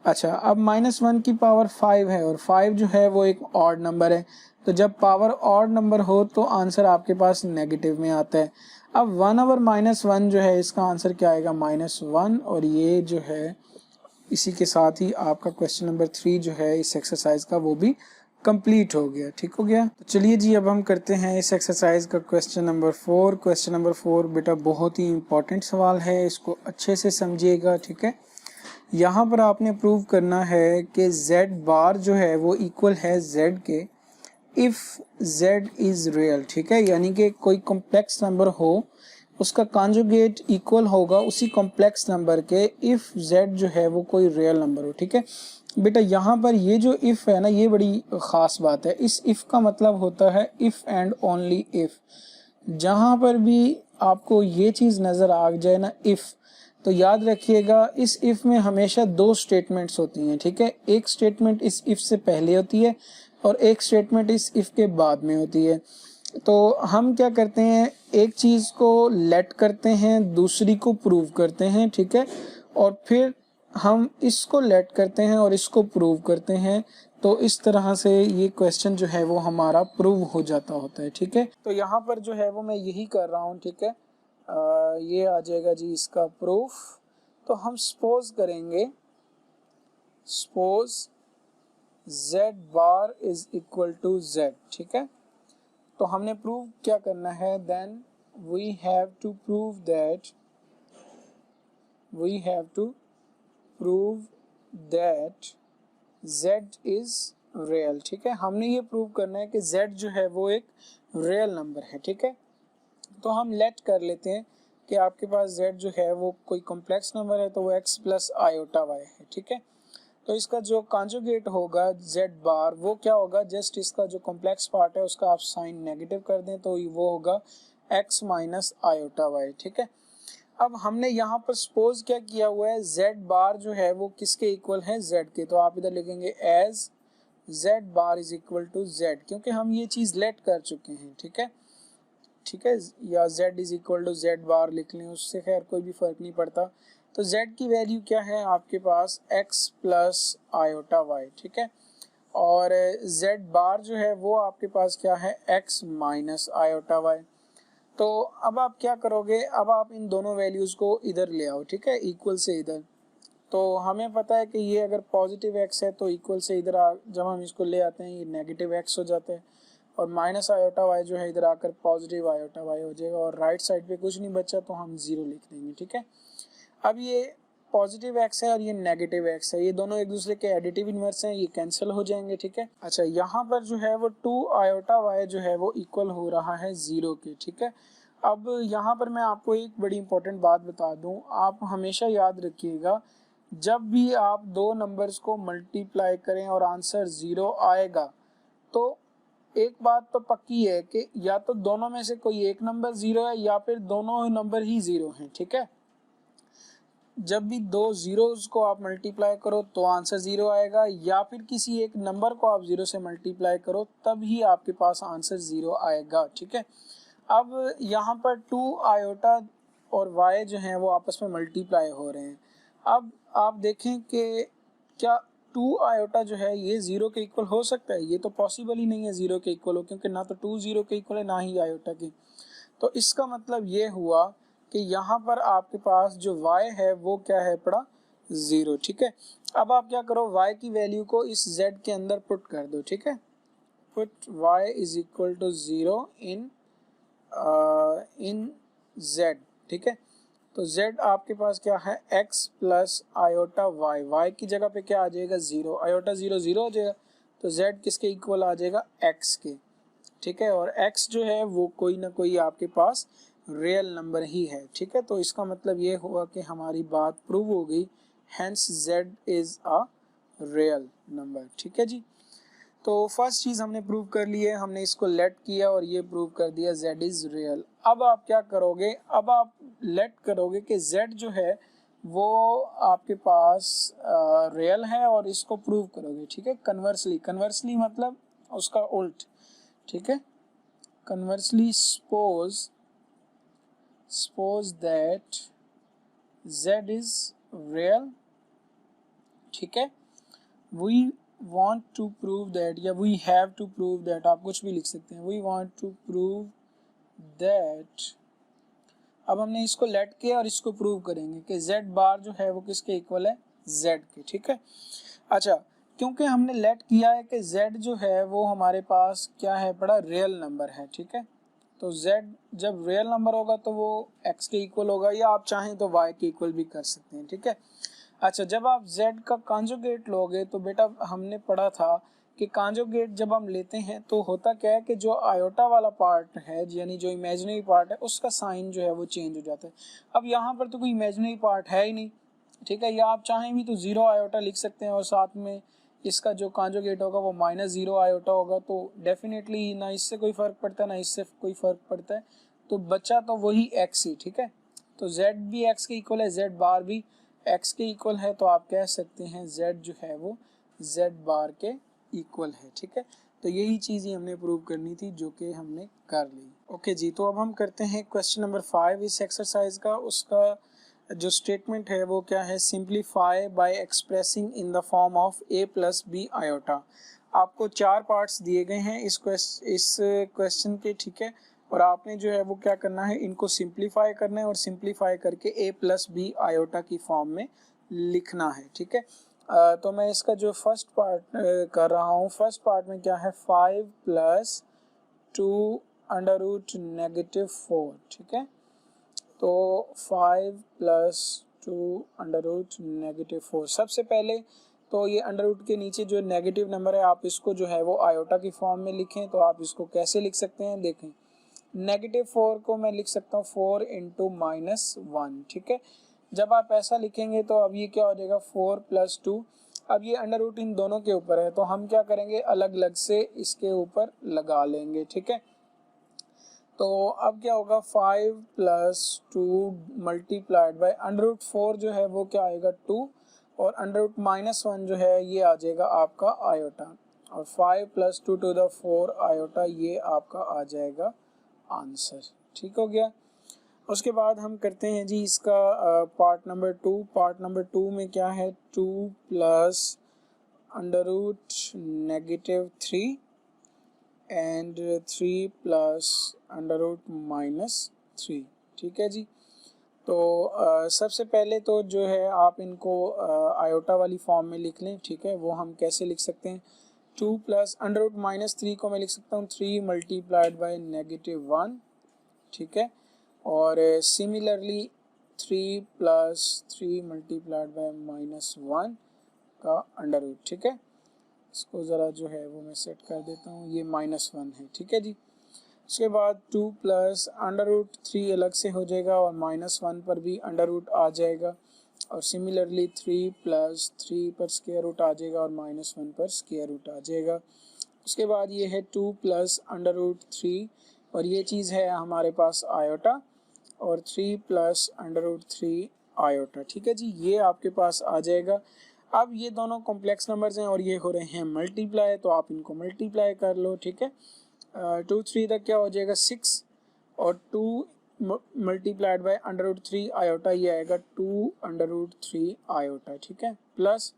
A: अच्छा, अब -1 की पावर 5 है और 5 जो है वो एक ऑड नंबर है, तो जब पावर ऑड नंबर हो तो आंसर आपके पास नेगेटिव में आता है। अब 1 ओवर -1 जो है इसका आंसर क्या आएगा, -1, और ये जो है इसी के साथ ही आपका क्वेश्चन नंबर 3 जो है इस एक्सरसाइज का वो भी कंप्लीट हो गया। ठीक हो गया। तो चलिए जी अब हम करते हैं इस एक्सरसाइज का क्वेश्चन नंबर 4। क्वेश्चन नंबर 4 बेटा बहुत ही इंपॉर्टेंट सवाल है, इसको अच्छे से समझिएगा। ठीक है, यहाँ पर आपने प्रूव करना है कि z बार जो है वो इक्वल है z के इफ z इज रियल। ठीक है, यानी कि कोई कॉम्प्लेक्स नंबर हो उसका कॉन्जुगेट इक्वल होगा उसी कॉम्प्लेक्स नंबर के इफ z जो है वो कोई रियल नंबर हो। ठीक है बेटा, यहाँ पर ये जो इफ है ना ये बड़ी खास बात है। इस इफ का मतलब होता है इफ एंड ओनली इफ। जहाँ पर भी आपको ये चीज नजर आ जाए ना इफ, तो याद रखिएगा इस इफ में हमेशा दो स्टेटमेंट्स होती हैं। ठीक है, एक स्टेटमेंट इस इफ से पहले होती है और एक स्टेटमेंट इस इफ के बाद में होती है। तो हम क्या करते हैं, एक चीज को लेट करते हैं, दूसरी को प्रूव करते हैं। ठीक है, और फिर हम इसको लेट करते हैं और इसको प्रूव करते हैं। तो इस तरह से ये क्वेश्चन जो है वो हमारा प्रूव हो जाता होता है। ठीक है, तो यहाँ पर जो है वो मैं यही कर रहा हूँ। ठीक है, ये आ जाएगा जी इसका प्रूफ। तो हम सपोज करेंगे, suppose z bar is equal to z। ठीक है, तो हमने प्रूव क्या करना है, then we have to prove that z is real. ठीक है, हमने ये प्रूव करना है कि z जो है वो एक रियल नंबर है। ठीक है, तो हम लेट कर लेते हैं कि आपके पास z जो है वो कोई कॉम्प्लेक्स नंबर है तो वो x प्लस आयोटा y है। ठीक है, तो इसका जो कॉन्जुगेट होगा z बार वो क्या होगा, जस्ट इसका जो कॉम्प्लेक्स पार्ट है उसका आप साइन नेगेटिव कर दें तो वो होगा x माइनस आयोटा y। ठीक है, अब हमने यहाँ पर सपोज क्या किया हुआ है, z बार जो है वो किसके इक्वल है, z के। तो आप इधर लिखेंगे as z bar is equal to z, क्योंकि हम ये चीज लेट कर चुके हैं। ठीक है, ठीक है, या z is equal to z bar लिख लें, उससे खैर कोई भी फर्क नहीं पड़ता। तो z की वैल्यू क्या है आपके पास, x प्लस आयोटा y। ठीक है, और z बार जो है वो आपके पास क्या है, x माइनस आयोटा y। तो अब आप क्या करोगे, अब आप इन दोनों वैल्यूज को इधर ले आओ। ठीक है, इक्वल से इधर। तो हमें पता है कि ये अगर पॉजिटिव x है तो इक्वल से इधर जब हम इसको ले आते हैं ये नेगेटिव x हो जाता है, और माइनस आयोटा y जो है इधर आकर पॉजिटिव आयोटा y हो जाएगा, और राइट साइड पे कुछ नहीं बचा तो हम 0 लिख देंगे। ठीक है, अब ये पॉजिटिव x है और ये नेगेटिव x है, ये दोनों एक दूसरे के एडिटिव इनवर्स हैं, ये कैंसिल हो जाएंगे। ठीक है, अच्छा यहाँ पर जो है वो 2 आयोटा y जो है वो इक्वल हो रहा है 0 के। ठीक है, अब यहाँ पर मैं आपको एक बड़ी इंपॉर्टेंट बात बता दूं, आप हमेशा याद रखिएगा जब भी आप दो नंबर्स को मल्टीप्लाई करें और आंसर 0 आएगा तो एक बात तो पक्की है कि या तो दोनों में से कोई एक नंबर 0 है या फिर दोनों नंबर ही 0 हैं। ठीक है, जब भी दो जीरोस को आप मल्टीप्लाई करो तो आंसर 0 आएगा, या फिर किसी एक नंबर को आप 0 से मल्टीप्लाई करो तब ही आपके पास आंसर 0 आएगा। ठीक है, अब यहाँ पर 2 आयोटा और y जो हैं वो आपस में मल्टीप्लाई हो रहे हैं। अब आप देखें कि क्या 2 आयोटा जो है ये 0 के इक्वल हो सकता है, ये तो पॉसिबल ही नहीं है 0 के इक्वल हो, क्योंकि ना तो 2 0 के इक्वल है ना ही आयोटा के। तो इसका मतलब ये हुआ कि यहाँ पर आपके पास जो y है वो क्या है पड़ा, 0। ठीक है, अब आप क्या करो, y की वैल्यू को इस z के अंदर पुट कर दो। ठीक है, put y is equal to 0 in z। ठीक है, तो z आपके पास क्या है, x प्लस आयोटा y की जगह पे क्या आ जाएगा, 0। आयोटा 0 0 हो जाएगा, तो z किसके इक्वल आ जाएगा, x के। ठीक है, और x जो है वो कोई ना कोई आपके पास रियल नंबर ही है। ठीक है, तो इसका मतलब ये हुआ कि हमारी बात प्रूव हो गई, hence z is a real number. ठीक है जी, तो फर्स्ट चीज हमने प्रूव कर ली है, हमने इसको लेट किया और ये प्रूव कर दिया z इज रियल। अब आप क्या करोगे, अब आप लेट करोगे कि z जो है वो आपके पास रियल है और इसको प्रूव करोगे। ठीक है, कन्वर्सली, कन्वर्सली मतलब उसका उल्ट। ठीक है, conversely suppose that z is real ठीक है, we want to prove that या we have to prove that, आप कुछ भी लिख सकते हैं, we want to prove that। अब हमने इसको लेट किया और इसको प्रूव करेंगे कि z बार जो है वो किसके इक्वल है, z के, ठीक है। अच्छा, क्योंकि हमने लेट किया है कि z जो है वो हमारे पास क्या है पड़ा, रियल नंबर है, ठीक है। तो z जब रियल नंबर होगा तो वो x के इक्वल होगा, या आप चाहें तो y के इक्वल भी कर सकते हैं, ठीक है। अच्छा, जब आप z का कॉन्जुगेट लोगे तो बेटा हमने पढ़ा था कि कॉन्जुगेट जब हम लेते हैं तो होता क्या है कि जो आयोटा वाला पार्ट है, यानी जो इमेजिनरी पार्ट है, उसका साइन जो है वो चेंज हो जाता है। अब यहाँ पर तो कोई इमेजिनरी पार्ट है ही नहीं, ठीक है, या आप चाहें भी तो 0 आयोटा लिख सकते हैं और साथ में इसका जो कॉन्जुगेट होगा वो -0 आयोटा होगा, तो डेफिनेटली ना इससे कोई फ़र्क पड़ता है ना इससे कोई फ़र्क पड़ता है, तो बच्चा तो वही x ही, ठीक है। तो z भी x के इक्वल है, z बार भी x के इक्वल है, तो आप कह सकते हैं z जो है वो z बार के इक्वल है, ठीक है। तो यही चीज़ ही हमने प्रूव करनी थी जो कि हमने कर ली। ओके जी, तो अब हम करते हैं क्वेश्चन नंबर 5 इस एक्सरसाइज का। उसका जो स्टेटमेंट है वो क्या है, simplify by expressing in the form of a plus b iota. आपको 4 पार्ट्स दिए गए हैं इस क्वेश्चन के, ठीक है, और आपने जो है वो क्या करना है, इनको सिंप्लीफाई करना है और सिंप्लीफाई करके a प्लस बी आयोटा की फॉर्म में लिखना है, ठीक है। तो मैं इसका जो फर्स्ट पार्ट कर रहा हूँ, फर्स्ट पार्ट में क्या है, 5 प्लस 2 अंडर रूट -4, ठीक है। तो 5 प्लस 2 अंडर रूट -4, सबसे पहले तो ये अंडर रूट के नीचे जो नेगेटिव नंबर है आप इसको जो है वो आयोटा की फॉर्म में लिखें। तो आप इसको कैसे लिख सकते हैं, देखें, -4 को मैं लिख सकता हूँ 4 इंटू -1, ठीक है। जब आप ऐसा लिखेंगे तो अब ये क्या हो जाएगा, 4 प्लस 2। अब ये अंडर रूट इन दोनों के ऊपर है तो हम क्या करेंगे, अलग अलग से इसके ऊपर लगा लेंगे, ठीक है। तो अब क्या होगा, 5 plus 2 multiplied by under root 4 जो है वो क्या आएगा 2, और अंडर रूट -1 जो है ये आ जाएगा आपका आयोटा, और 5 प्लस 2 टू द 4 आयोटा ये आपका आ जाएगा आंसर, ठीक हो गया। उसके बाद हम करते हैं जी इसका पार्ट नंबर 2। पार्ट नंबर 2 में क्या है, 2 plus under root -3 and 3 plus under root -3, ठीक है जी। तो सबसे पहले तो जो है आप इनको आयोटा वाली फॉर्म में लिख लें, ठीक है। वो हम कैसे लिख सकते हैं, 2 प्लस अंडर रूट -3 को मैं लिख सकता हूँ 3 मल्टीप्लाइड बाई -1, ठीक है। और सिमिलरली 3 प्लस 3 मल्टीप्लाइड बाई -1 का अंडर रूट, ठीक है। इसको ज़रा जो है वो मैं सेट कर देता हूँ, ये -1 है, ठीक है जी। उसके बाद 2 प्लस अंडर रूट 3 अलग से हो जाएगा और -1 पर भी अंडर रूट आ जाएगा, और सिमिलरली 3 प्लस 3 पर स्क्वायर रूट आ जाएगा और -1 पर स्क्वायर रूट आ जाएगा। उसके बाद ये है 2 प्लस अंडर रूट 3, और ये चीज़ है हमारे पास आयोटा, और 3 प्लस अंडर रूट 3 आयोटा, ठीक है जी, ये आपके पास आ जाएगा। अब ये दोनों कॉम्प्लेक्स नंबर्स हैं और ये हो रहे हैं मल्टीप्लाई, तो आप इनको मल्टीप्लाई कर लो, ठीक है। 2 3 तक क्या हो जाएगा 6, और 2 multiplied by under root 3 iota ये आएगा 2 अंडर रूट 3 आयोटा, ठीक है, plus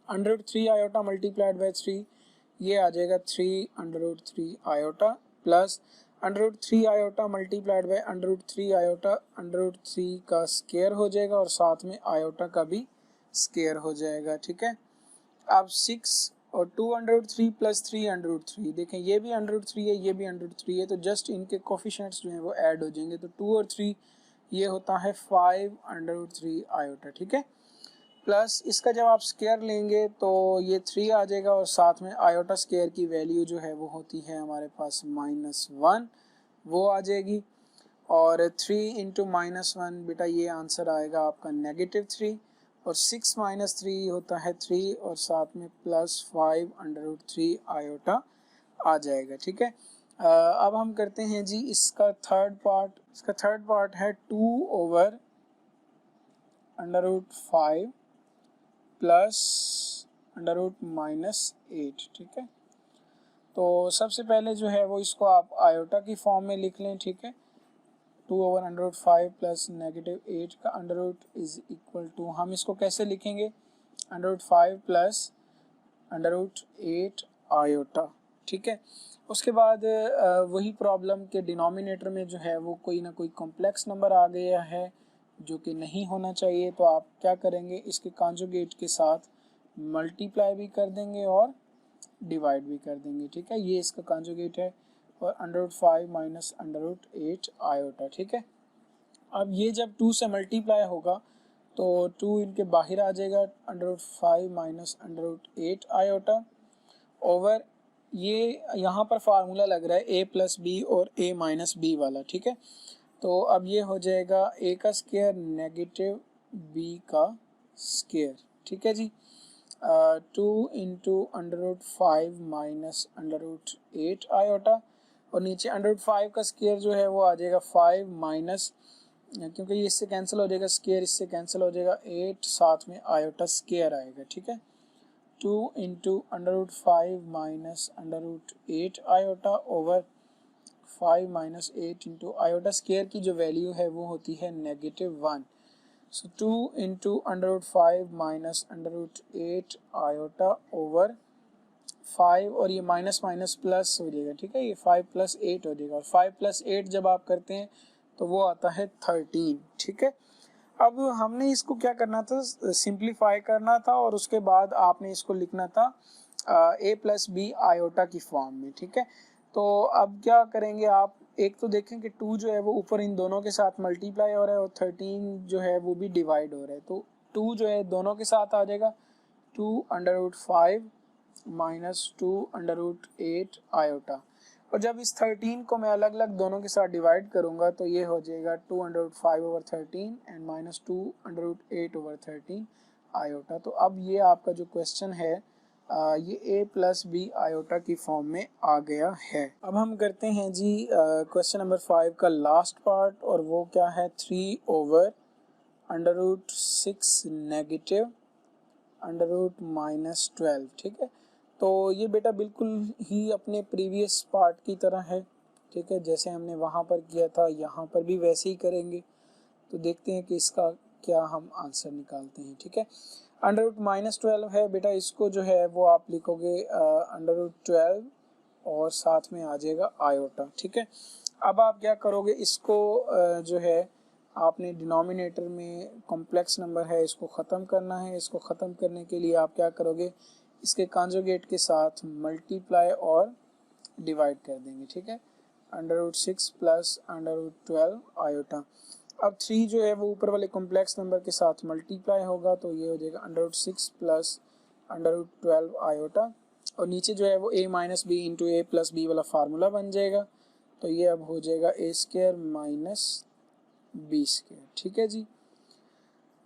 A: under root 3 iota multiplied by 3 ये आ जाएगा 3 under root 3 iota, plus under root 3 iota multiplied by under root 3 iota, under root 3 का स्क्वायर हो जाएगा और साथ में आयोटा का भी स्क्वायर हो जाएगा, ठीक है। अब 6 और 2 under root 3 plus 3 under root 3, देखें ये भी अंडर रूट 3 है, ये भी अंडर रूट 3 है, तो जस्ट इनके कोफिशिएंट्स जो हैं वो ऐड हो जाएंगे, तो 2 और 3 ये होता है 5 अंडर रूट 3 आयोटा, ठीक है। प्लस इसका जब आप स्क्वायर लेंगे तो ये 3 आ जाएगा, और साथ में आयोटा स्क्वायर की वैल्यू जो है वो होती है हमारे पास -1, वो आ जाएगी, और 3 इंटू -1 बेटा ये आंसर आएगा आपका -3, और 6 माइनस 3 होता है 3, और साथ में +5 अंडर रूट 3 आयोटा आ जाएगा, ठीक है। अब हम करते हैं जी इसका थर्ड पार्ट। इसका थर्ड पार्ट है 2 over under root 5 plus under root -8, ठीक है। तो सबसे पहले जो है वो इसको आप आयोटा की फॉर्म में लिख लें, ठीक है। 2 ओवर अंडर रूट 5 प्लस -8 का under root is equal to, हम इसको कैसे लिखेंगे, √5 प्लस √8 आयोटा, ठीक है। उसके बाद वही प्रॉब्लम के डिनोमिनेटर में जो है वो कोई ना कोई कॉम्प्लेक्स नंबर आ गया है जो कि नहीं होना चाहिए, तो आप क्या करेंगे, इसके कॉन्जुगेट के साथ मल्टीप्लाई भी कर देंगे और डिवाइड भी कर देंगे, ठीक है। ये इसका कॉन्जुगेट है और √5 माइनस √8 आयोटा, ठीक है। अब ये जब 2 से मल्टीप्लाई होगा तो 2 इनके बाहर आ जाएगा, √5 माइनस √8 आयोटा ओवर ये यहाँ पर फार्मूला लग रहा है a प्लस बी और a माइनस बी वाला, ठीक है। तो अब ये हो जाएगा a का स्क्वायर नेगेटिव b का स्क्वायर, ठीक है जी। 2 इंटू √5 माइनस √8 आयोटा और नीचे √5 का स्क्वायर जो है वो आ जाएगा 5 माइनस, क्योंकि ये इससे कैंसिल हो जाएगा, स्क्वायर इससे कैंसिल हो जाएगा, 8 साथ में आयोटा स्क्वायर आएगा, ठीक है। 2 into √5 minus √8 iota over 5 minus 8 into iota square की जो वैल्यू है वो होती है -1। सो 2 इंटू √5 माइनस √8 आयोटा ओवर 5 और ये माइनस माइनस प्लस हो जाएगा, ठीक है। ये 5 प्लस 8 हो जाएगा और 5 प्लस 8 जब आप करते हैं तो वो आता है 13, ठीक है। अब हमने इसको क्या करना था, सिंप्लीफाई करना था और उसके बाद आपने इसको लिखना था a प्लस बी आयोटा की फॉर्म में, ठीक है। तो अब क्या करेंगे आप, एक तो देखें कि 2 जो है वो ऊपर इन दोनों के साथ मल्टीप्लाई हो रहा है और 13 जो है वो भी डिवाइड हो रहा है, तो 2 जो है दोनों के साथ आ जाएगा, 2 √5 माइनस 2 √8 आयोटा। और जब इस 13 को मैं अलग अलग दोनों के साथ डिवाइड करूंगा तो ये हो जाएगा 2 √5 over 13 and minus 2 √8 over 13 iota. तो अब ये आपका जो क्वेश्चन है ये a प्लस बी आयोटा की फॉर्म में आ गया है। अब हम करते हैं जी क्वेश्चन नंबर 5 का लास्ट पार्ट, और वो क्या है, 3 ओवर √6 नेगेटिव √-12, ठीक है। तो ये बेटा बिल्कुल ही अपने प्रीवियस पार्ट की तरह है, ठीक है। जैसे हमने वहाँ पर किया था यहाँ पर भी वैसे ही करेंगे, तो देखते हैं कि इसका क्या हम आंसर निकालते हैं, ठीक है। √-12 है बेटा, इसको जो है वो आप लिखोगे √12 और साथ में आ जाएगा आयोटा, ठीक है। अब आप क्या करोगे, इसको जो है आपने डिनोमिनेटर में कॉम्प्लेक्स नंबर है इसको ख़त्म करना है। इसको ख़त्म करने के लिए आप क्या करोगे, इसके कॉन्जुगेट के साथ मल्टीप्लाई और डिवाइड कर देंगे, ठीक है। √6 प्लस √12 आयोटा। अब 3 जो है वो ऊपर वाले कॉम्प्लेक्स नंबर के साथ मल्टीप्लाई होगा, तो ये हो जाएगा √6 प्लस √12 आयोटा और नीचे जो है वो a minus B into a plus B वाला फार्मूला बन जाएगा, तो ये अब हो जाएगा a square minus B square, ठीक है जी।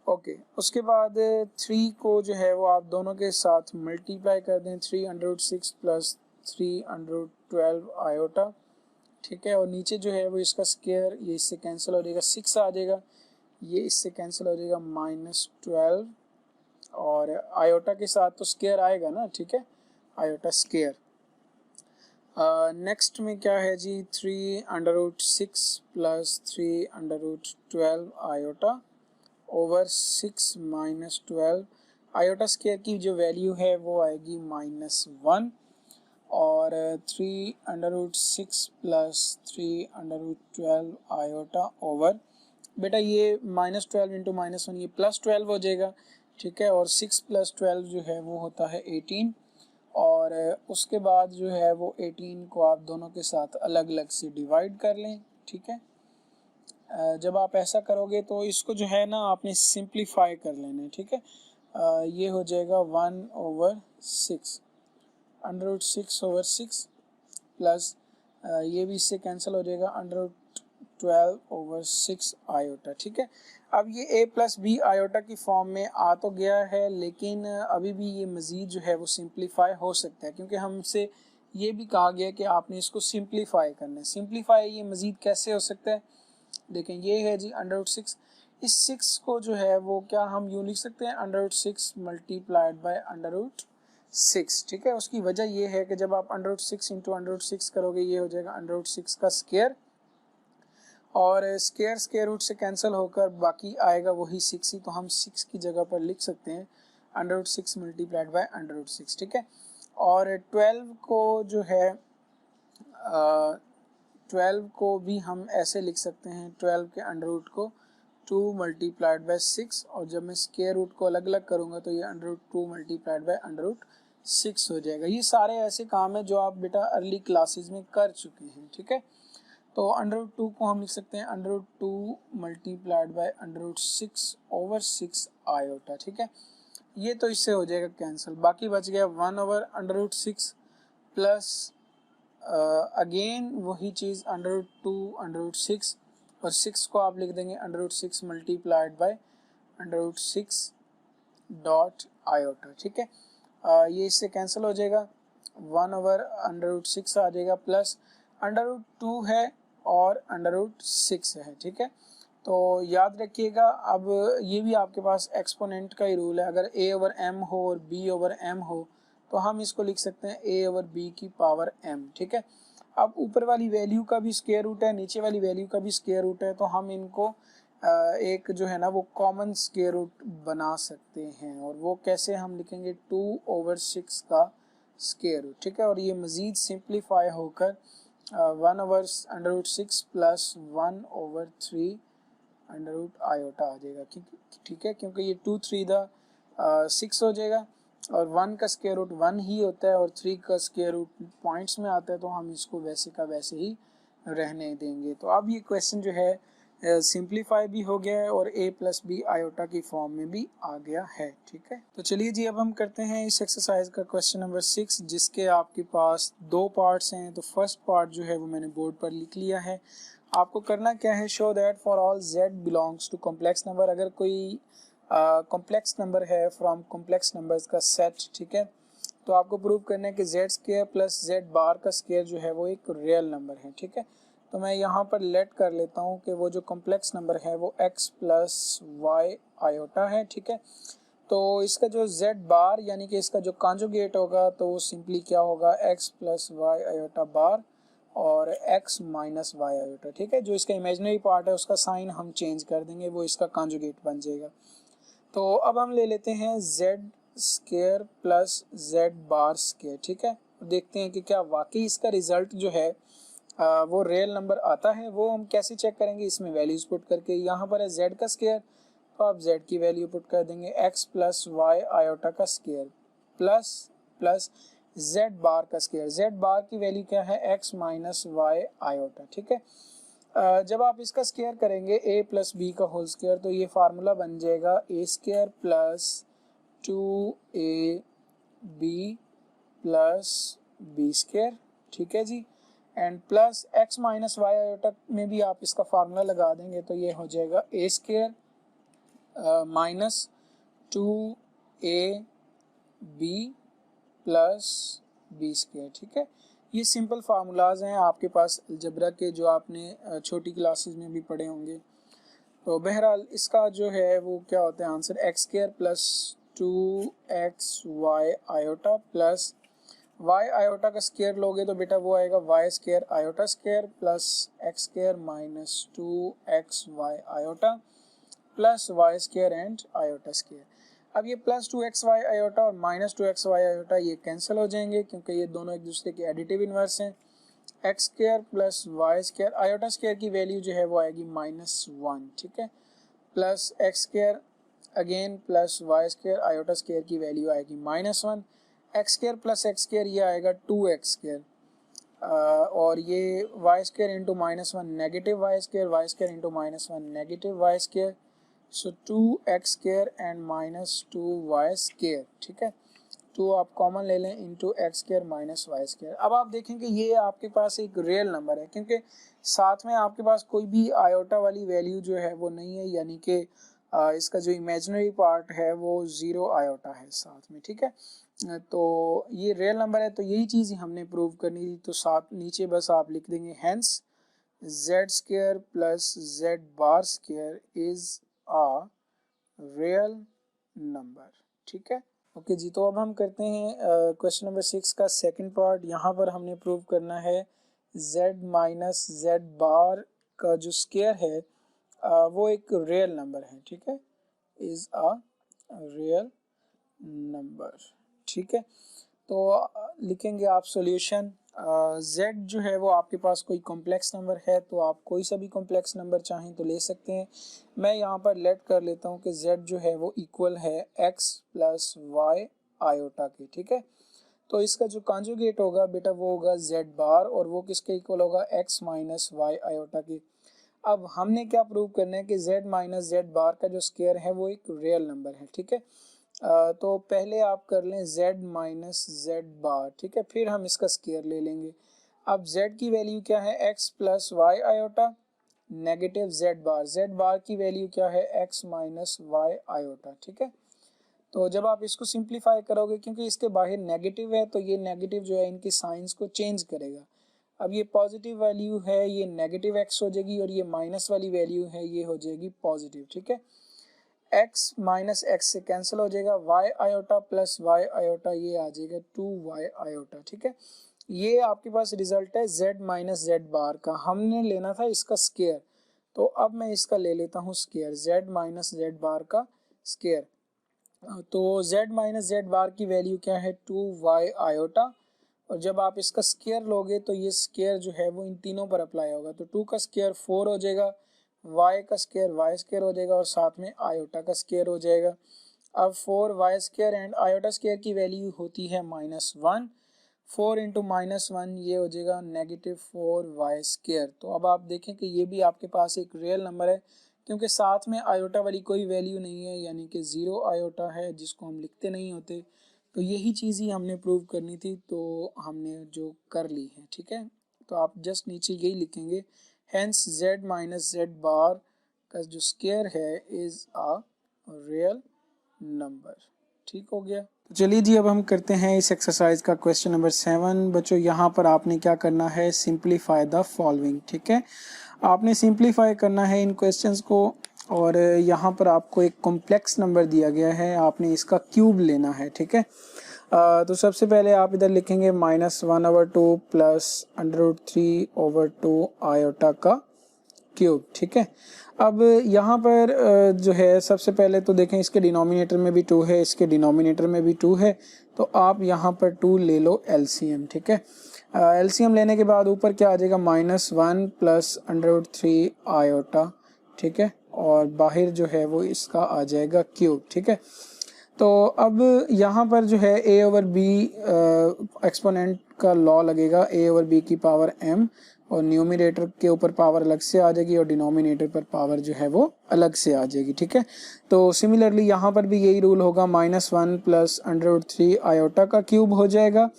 A: ओके, उसके बाद 3 को जो है वो आप दोनों के साथ मल्टीप्लाई कर दें, 3 √6 प्लस 3 √12 आयोटा, ठीक है। और नीचे जो है वो इसका स्क्वायर, ये इससे कैंसिल हो जाएगा, 6 आ जाएगा, ये इससे कैंसिल हो जाएगा, -12 और आयोटा के साथ तो स्क्वायर आएगा ना, ठीक है, आयोटा स्क्वायर। नेक्स्ट में क्या है जी, 3 √6 plus 3 √12 iota over 6 minus 12 iota square की जो वैल्यू है वो आएगी -1 और 3 √6 प्लस 3 √12 आयोटा ओवर, बेटा ये -12 इंटू -1 ये +12 हो जाएगा, ठीक है। और 6 प्लस 12 जो है वो होता है 18 और उसके बाद जो है वो 18 को आप दोनों के साथ अलग अलग से डिवाइड कर लें, ठीक है। जब आप ऐसा करोगे तो इसको जो है ना आपने सिंप्लीफाई कर लेना है, ठीक है। ये हो जाएगा 1/6 √6 ओवर 6 प्लस ये भी इससे कैंसिल हो जाएगा, √12 ओवर 6 आयोटा, ठीक है। अब ये a प्लस बी आयोटा की फॉर्म में आ तो गया है, लेकिन अभी भी ये मज़ीद जो है वो सिंप्लीफाई हो सकता है, क्योंकि हमसे ये भी कहा गया कि आपने इसको सिंप्लीफाई करना है। सिंप्लीफाई ये मज़ीद कैसे हो सकता है, देखें ये है जी √6, इस 6 को जो है वो क्या हम यूँ लिख सकते हैं, √6 मल्टीप्लाइड बाय √6, ठीक है। उसकी वजह ये है कि जब आप √6 इंटू √6 करोगे ये हो जाएगा √6 का स्क्वायर और स्क्वायर स्क्वायर रूट से कैंसिल होकर बाकी आएगा वही 6 ही, तो हम 6 की जगह पर लिख सकते हैं under root 6 multiplied by under root 6, ठीक है। और 12 को जो है 12 को भी हम ऐसे लिख सकते हैं, 12 के अंडर रूट को 2 मल्टीप्लाइड बाय 6, और जब मैं स्क्वायर रूट को अलग अलग करूँगा तो ये under root 2 multiplied by under root 6 हो जाएगा। ये सारे ऐसे काम है जो आप बेटा अर्ली क्लासेस में कर चुके हैं, ठीक है। तो अंडर रूट 2 को हम लिख सकते हैं under root 2 multiplied by under root 6 over 6 iota, ठीक है। ये तो इससे हो जाएगा कैंसिल, बाकी बच गया 1 over under root 6 plus again वही चीज़ अंडर रूट 2 अंडर रूट 6, और 6 को आप लिख देंगे under root 6 multiplied by under root 6 dot iota, ठीक है। ये इससे कैंसिल हो जाएगा, 1 ओवर अंडर रूट 6 आ जाएगा, प्लस अंडर रूट 2 है और अंडर रूट 6 है, ठीक है। तो याद रखिएगा, अब ये भी आपके पास एक्सपोनेंट का ही रूल है, अगर a ओवर m हो और b ओवर m हो तो हम इसको लिख सकते हैं a ओवर b की पावर m, ठीक है। अब ऊपर वाली वैल्यू का भी स्क्वायर रूट है, नीचे वाली वैल्यू का भी स्क्वायर रूट है, तो हम इनको एक जो है ना वो कॉमन स्क्वायर रूट बना सकते हैं, और वो कैसे हम लिखेंगे 2 ओवर 6 का स्क्वायर रूट, ठीक है। और ये मज़ीद सिंप्लीफाई होकर 1 over under root 6 plus 1 over 3 under root iota आ जाएगा, ठीक है, क्योंकि ये 2 3 6 हो जाएगा, और 1 का स्क्वायर रूट 1 ही होता है और 3 का स्क्वायर रूट पॉइंट्स में आता है, तो हम इसको वैसे का वैसे ही रहने देंगे। तो अब ये क्वेश्चन जो है सिंप्लीफाई भी हो गया है और a प्लस बी आयोटा की फॉर्म में भी आ गया है, ठीक है। तो चलिए जी, अब हम करते हैं इस एक्सरसाइज का क्वेश्चन नंबर 6, जिसके आपके पास 2 पार्ट्स हैं। तो फर्स्ट पार्ट जो है वो मैंने बोर्ड पर लिख लिया है। आपको करना क्या है, show that for all z belongs to complex number, अगर कोई कॉम्प्लेक्स नंबर है फ्रॉम कॉम्प्लेक्स नंबर्स का सेट, ठीक है, तो आपको प्रूव करना है कि z square plus z bar का स्क्वायर जो है वो एक रियल नंबर है, ठीक है। तो मैं यहाँ पर लेट कर लेता हूँ कि वो जो कॉम्प्लेक्स नंबर है वो x प्लस वाई आयोटा है, ठीक है। तो इसका जो z बार यानी कि इसका जो कॉन्जुगेट होगा तो वो सिंपली क्या होगा, x प्लस वाई आयोटा बार और x माइनस वाई आयोटा, ठीक है। जो इसका इमेजिनरी पार्ट है उसका साइन हम चेंज कर देंगे, वो इसका कॉन्जुगेट बन जाएगा। तो अब हम ले लेते हैं z square plus z bar square, ठीक है। देखते हैं कि क्या वाकई इसका रिजल्ट जो है वो रियल नंबर आता है। वो हम कैसे चेक करेंगे, इसमें वैल्यूज पुट करके। यहाँ पर है z का स्क्वायर, तो आप z की वैल्यू पुट कर देंगे, x प्लस वाई आयोटा का square plus plus z bar का स्क्वायर। z बार की वैल्यू क्या है, x माइनस वाई आयोटा, ठीक है। जब आप इसका स्क्वायर करेंगे a प्लस बी का होल स्क्वायर, तो ये फार्मूला बन जाएगा a square plus 2ab plus B square, ठीक है जी। And plus x minus y iota में भी आप इसका फार्मूला लगा देंगे, तो ये हो जाएगा a square minus 2ab plus B square, ठीक है। ये सिंपल फार्मूलाज हैं आपके पास अलजेब्रा के, जो आपने छोटी क्लासेस में भी पढ़े होंगे। तो बहरहाल इसका जो है वो क्या होता है answer, X square plus 2x Y iota plus Y iota का स्क्वायर लोगे तो बेटा वो आएगा Y square iota square plus X square minus 2x Y iota plus Y square and iota square. अब ये प्लस 2x वाई आयोटा और minus 2x Y iota ये कैंसिल हो जाएंगे, क्योंकि ये दोनों एक दूसरे के एडिटिव इनवर्स हैं। X square plus Y square, iota square की वैल्यू जो है वो आएगी -1, ठीक है, plus X square again plus Y square, iota square की वैल्यू आएगी -1, X square plus X square ये आएगा 2x स्क्वायर, और ये Y square into -1 negative Y square into -1 negative Y square, so 2x square and -2y square, ठीक है। 2 आप common ले लें into X square minus Y square. अब आप देखें कि ये आपके पास एक रियल नंबर है, क्योंकि साथ में आपके पास कोई भी आयोटा वाली वैल्यू जो है वो नहीं है, यानी कि इसका जो इमेजिनरी पार्ट है वो 0 आयोटा है साथ में, ठीक है। तो ये रियल नंबर है, तो यही चीज़ हमने प्रूव करनी थी। तो साथ नीचे बस आप लिख देंगे hence z square plus z bar square is a real number, ठीक है। ओके जी, तो अब हम करते हैं क्वेश्चन नंबर 6 का सेकंड पार्ट। यहाँ पर हमने प्रूव करना है z माइनस z बार का जो स्क्वायर है वो एक रियल नंबर है, ठीक है, इज अ रियल नंबर। ठीक है, तो लिखेंगे आप सॉल्यूशन। z जो है वो आपके पास कोई कॉम्प्लेक्स नंबर है तो आप कोई सा भी कॉम्प्लेक्स नंबर चाहें तो ले सकते हैं। मैं यहाँ पर लेट कर लेता हूँ कि z जो है वो इक्वल है x प्लस वाई आयोटा के। ठीक है, तो इसका जो कॉन्जुगेट होगा बेटा वो होगा z बार, और वो किसके इक्वल होगा, x माइनस वाई आयोटा के। अब हमने क्या प्रूव करना है कि z माइनस जेड बार का जो स्क्वायर है वो एक रियल नंबर है। ठीक है, तो पहले आप कर लें z माइनस जेड बार। ठीक है, फिर हम इसका स्क्वायर ले लेंगे। अब z की वैल्यू क्या है, x plus Y iota negative z bar की वैल्यू क्या है, x माइनस वाई आयोटा। ठीक है, तो जब आप इसको सिंप्लीफाई करोगे, क्योंकि इसके बाहर नेगेटिव है तो ये नेगेटिव जो है इनकी साइंस को चेंज करेगा। अब ये पॉजिटिव वैल्यू है ये नेगेटिव x हो जाएगी, और ये माइनस वाली वैल्यू है ये हो जाएगी पॉजिटिव। ठीक है, x माइनस एक्स से कैंसिल हो जाएगा, y iota plus y iota ये आ जाएगा 2y आयोटा। ठीक है, ये आपके पास रिजल्ट है z माइनस जेड बार का। हमने लेना था इसका स्क्वायर, तो अब मैं इसका ले लेता हूँ स्क्वायर, z माइनस जेड बार का स्क्वायर। तो z माइनस जेड बार की वैल्यू क्या है, 2y आयोटा, और जब आप इसका स्क्वायर लोगे तो ये स्क्वायर जो है वो इन तीनों पर अप्लाई होगा। तो 2 का स्क्वायर 4 हो जाएगा, y का स्क्वायर y स्क्वायर हो जाएगा, और साथ में आयोटा का स्क्वायर हो जाएगा। अब 4y square and iota square की वैल्यू होती है -1, 4 इंटू -1 ये हो जाएगा नेगेटिव 4y स्क्वायर। तो अब आप देखें कि ये भी आपके पास एक रियल नंबर है, क्योंकि साथ में आयोटा वाली कोई वैल्यू नहीं है, यानी कि 0 आयोटा है जिसको हम लिखते नहीं होते। तो यही चीज़ ही हमने प्रूव करनी थी, तो हमने जो कर ली है। ठीक है, तो आप जस्ट नीचे यही लिखेंगे, हेंस z माइनस जेड बार का जो स्क्वायर है इज अ रियल नंबर। ठीक हो गया, तो चलिए जी अब हम करते हैं इस एक्सरसाइज का क्वेश्चन नंबर 7। बच्चों यहाँ पर आपने क्या करना है, सिंप्लीफाई द फॉलोइंग। ठीक है, आपने सिंप्लीफाई करना है इन क्वेश्चंस को, और यहाँ पर आपको एक कॉम्प्लेक्स नंबर दिया गया है, आपने इसका क्यूब लेना है। ठीक है, तो सबसे पहले आप इधर लिखेंगे -1/2 प्लस √3/2 आयोटा का क्यूब। ठीक है, अब यहाँ पर जो है सबसे पहले तो देखें इसके डिनोमिनेटर में भी 2 है, इसके डिनोमिनेटर में भी 2 है, तो आप यहाँ पर 2 ले लो एलसीएम। ठीक है, एलसीएम लेने के बाद ऊपर क्या आ जाएगा, -1 प्लस √3 आयोटा। ठीक है, और बाहर जो है वो इसका आ जाएगा क्यूब। ठीक है, तो अब यहाँ पर जो है a ओवर b एक्सपोनेंट का लॉ लगेगा, a ओवर b की पावर m, और न्यूमिनेटर के ऊपर पावर अलग से आ जाएगी और डिनोमिनेटर पर पावर जो है वो अलग से आ जाएगी। ठीक है, तो सिमिलरली यहाँ पर भी यही रूल होगा, -1 प्लस √3 आयोटा का क्यूब हो जाएगा,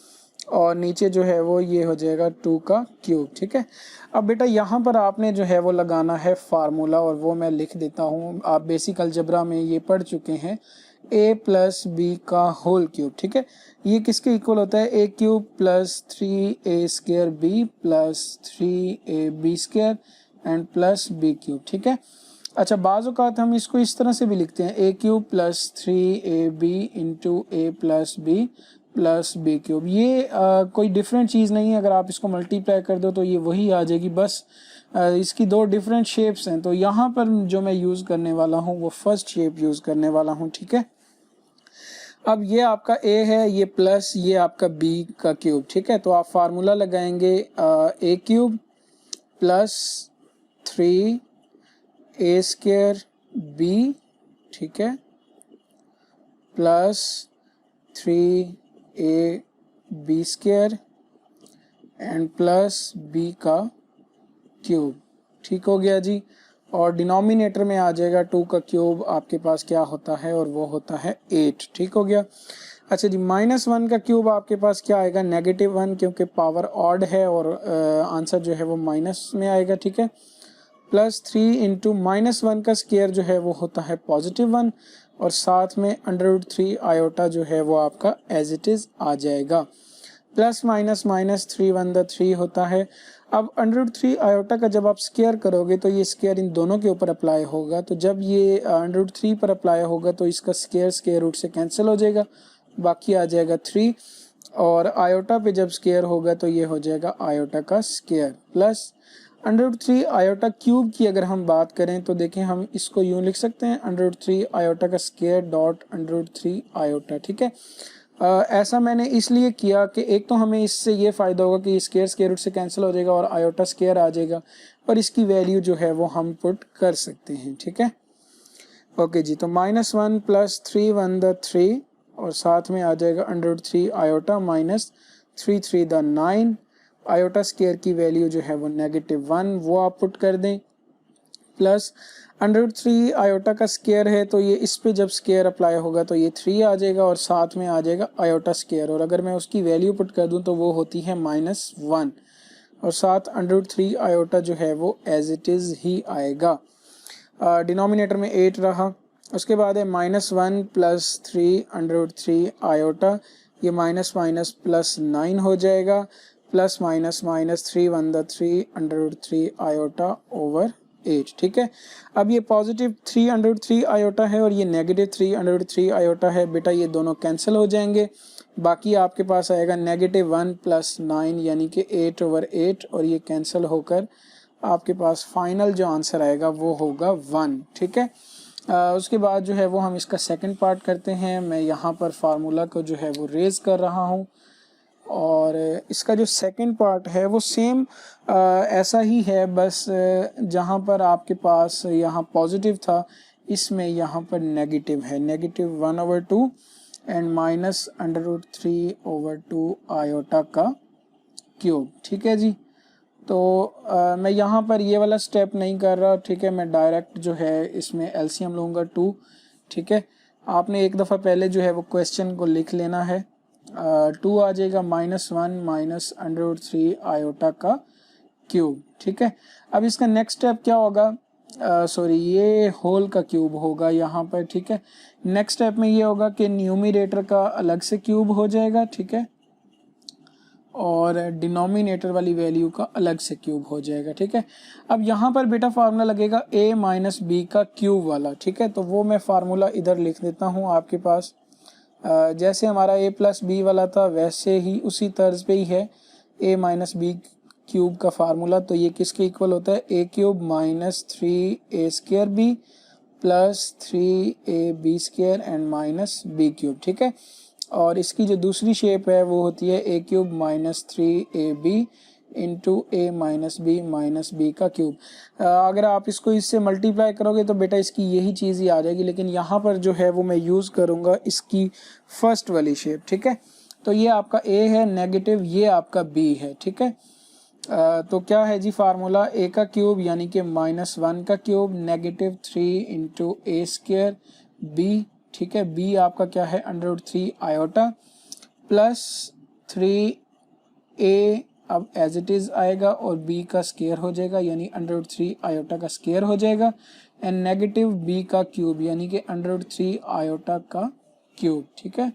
A: और नीचे जो है वो ये हो जाएगा 2 का क्यूब। ठीक है, अब बेटा यहाँ पर आपने जो है वो लगाना है फार्मूला, और वो मैं लिख देता हूँ। आप बेसिक अलजबरा में ये पढ़ चुके हैं, a प्लस बी का होल क्यूब। ठीक है, ये किसके इक्वल होता है, a cube plus 3a square b plus 3ab square and plus b cube. ठीक है, अच्छा बाज़ औक़ात हम इसको इस तरह से भी लिखते हैं, a cube plus 3ab into a plus b plus B cube. ये कोई डिफरेंट चीज़ नहीं है, अगर आप इसको मल्टीप्लाई कर दो तो ये वही आ जाएगी, बस इसकी 2 डिफरेंट शेप्स हैं। तो यहाँ पर जो मैं यूज़ करने वाला हूँ वो फर्स्ट शेप यूज़ करने वाला हूँ। ठीक है, अब ये आपका a है, ये प्लस ये आपका b का क्यूब। ठीक है, तो आप फार्मूला लगाएंगे a cube plus 3a square b, ठीक है, plus 3ab square and plus b का क्यूब। ठीक हो गया जी, और डिनोमिनेटर में आ जाएगा 2 का क्यूब, आपके पास क्या होता है, और वो होता है 8। ठीक हो गया, अच्छा जी -1 का क्यूब आपके पास क्या आएगा, -1, क्योंकि पावर ऑड है और आंसर जो है वो माइनस में आएगा। ठीक है, प्लस 3 इंटू -1 का स्क्वायर जो है वो होता है +1, और साथ में √3 आयोटा जो है वो आपका एज इट इज़ आ जाएगा। प्लस माइनस माइनस 3 1 3 होता है। अब √3 आयोटा का जब आप स्क्वायर करोगे तो ये स्क्वायर इन दोनों के ऊपर अप्लाई होगा, तो जब ये √3 पर अप्लाई होगा तो इसका स्क्वायर रूट से कैंसिल हो जाएगा, बाकी आ जाएगा 3, और आयोटा पे जब स्क्वायर होगा तो ये हो जाएगा आयोटा का स्क्वायर प्लस। √3 आयोटा क्यूब की अगर हम बात करें तो देखें हम इसको यूं लिख सकते हैं √3 आयोटा का स्क्वायर डॉट √3 आयोटा, ठीक है। ऐसा मैंने इसलिए किया कि एक तो हमें इससे ये फ़ायदा होगा कि स्क्वायर स्क्वायर रूट से कैंसिल हो जाएगा और आयोटा स्क्वायर आ जाएगा, और इसकी वैल्यू जो है वो हम पुट कर सकते हैं, ठीक है। ओके जी, तो -1 + 3 1 द 3 और साथ में आ जाएगा √3 iota minus 3 3 the 9, iota square की वैल्यू जो है वो -1 वो आप पुट कर दें, प्लस √3 आयोटा का स्क्वायर है तो ये इस पे जब स्क्वायर अप्लाई होगा तो ये 3 आ जाएगा और साथ में आ जाएगा आयोटा स्क्वायर, और अगर मैं उसकी वैल्यू पुट कर दूं तो वो होती है -1 और साथ √3 आयोटा जो है वो एज इट इज़ ही आएगा। डिनोमिनेटर में 8 रहा। उसके बाद है -1 + 3 √3 आयोटा, ये माइनस माइनस प्लस 9 हो जाएगा, plus minus minus 3 1 the 3 √3 iota over 8, ठीक है। अब ये पॉजिटिव 3 √3 आयोटा है और ये नेगेटिव 3 √3 आयोटा है, बेटा ये दोनों कैंसिल हो जाएंगे, बाकी आपके पास आएगा -1 + 9 यानी कि 8/8, और ये कैंसिल होकर आपके पास फाइनल जो आंसर आएगा वो होगा 1, ठीक है। उसके बाद जो है वो हम इसका सेकंड पार्ट करते हैं। मैं यहाँ पर फार्मूला को जो है वो रेज कर रहा हूँ, और इसका जो सेकंड पार्ट है वो सेम ऐसा ही है, बस जहाँ पर आपके पास यहाँ पॉजिटिव था इसमें यहाँ पर नेगेटिव है, -1/2 एंड -√3/2 आयोटा का क्यूब, ठीक है जी। तो मैं यहाँ पर ये वाला स्टेप नहीं कर रहा, ठीक है, मैं डायरेक्ट जो है इसमें एलसीएम लूँगा 2, ठीक है। आपने एक दफ़ा पहले जो है वो क्वेश्चन को लिख लेना है। 2 आ जाएगा -1 - √3 आयोटा का क्यूब, ठीक है। अब इसका नेक्स्ट स्टेप क्या होगा, सॉरी ये होल का क्यूब होगा यहाँ पर, ठीक है। नेक्स्ट स्टेप में ये होगा कि न्यूमरेटर का अलग से क्यूब हो जाएगा, ठीक है, और डिनोमिनेटर वाली वैल्यू का अलग से क्यूब हो जाएगा, ठीक है। अब यहाँ पर बेटा फार्मूला लगेगा a - b का क्यूब वाला, ठीक है, तो वो मैं फार्मूला इधर लिख देता हूँ आपके पास। जैसे हमारा a + b वाला था वैसे ही उसी तर्ज पे ही है a - b क्यूब का फार्मूला। तो ये किसके इक्वल होता है, a³ - 3a² + 3ab² and -b³, ठीक है। और इसकी जो दूसरी शेप है वो होती है a³ - 3ab into a - b का क्यूब। अगर आप इसको इससे मल्टीप्लाई करोगे तो बेटा इसकी यही चीज़ ही आ जाएगी, लेकिन यहाँ पर जो है वो मैं यूज़ करूँगा इसकी फर्स्ट वाली शेप, ठीक है। तो ये आपका a है नेगेटिव, ये आपका b है, ठीक है। तो क्या है जी फार्मूला, a का क्यूब यानी कि -1 का क्यूब -3 इंटू a² b, ठीक है। b आपका क्या है √3 आयोटा प्लस 3a अब एज इट इज आएगा और b का स्क्वायर हो जाएगा यानी √3 आयोटा का स्क्वायर हो जाएगा, एंड -b का क्यूब यानी कि √3 आयोटा का क्यूब, ठीक है।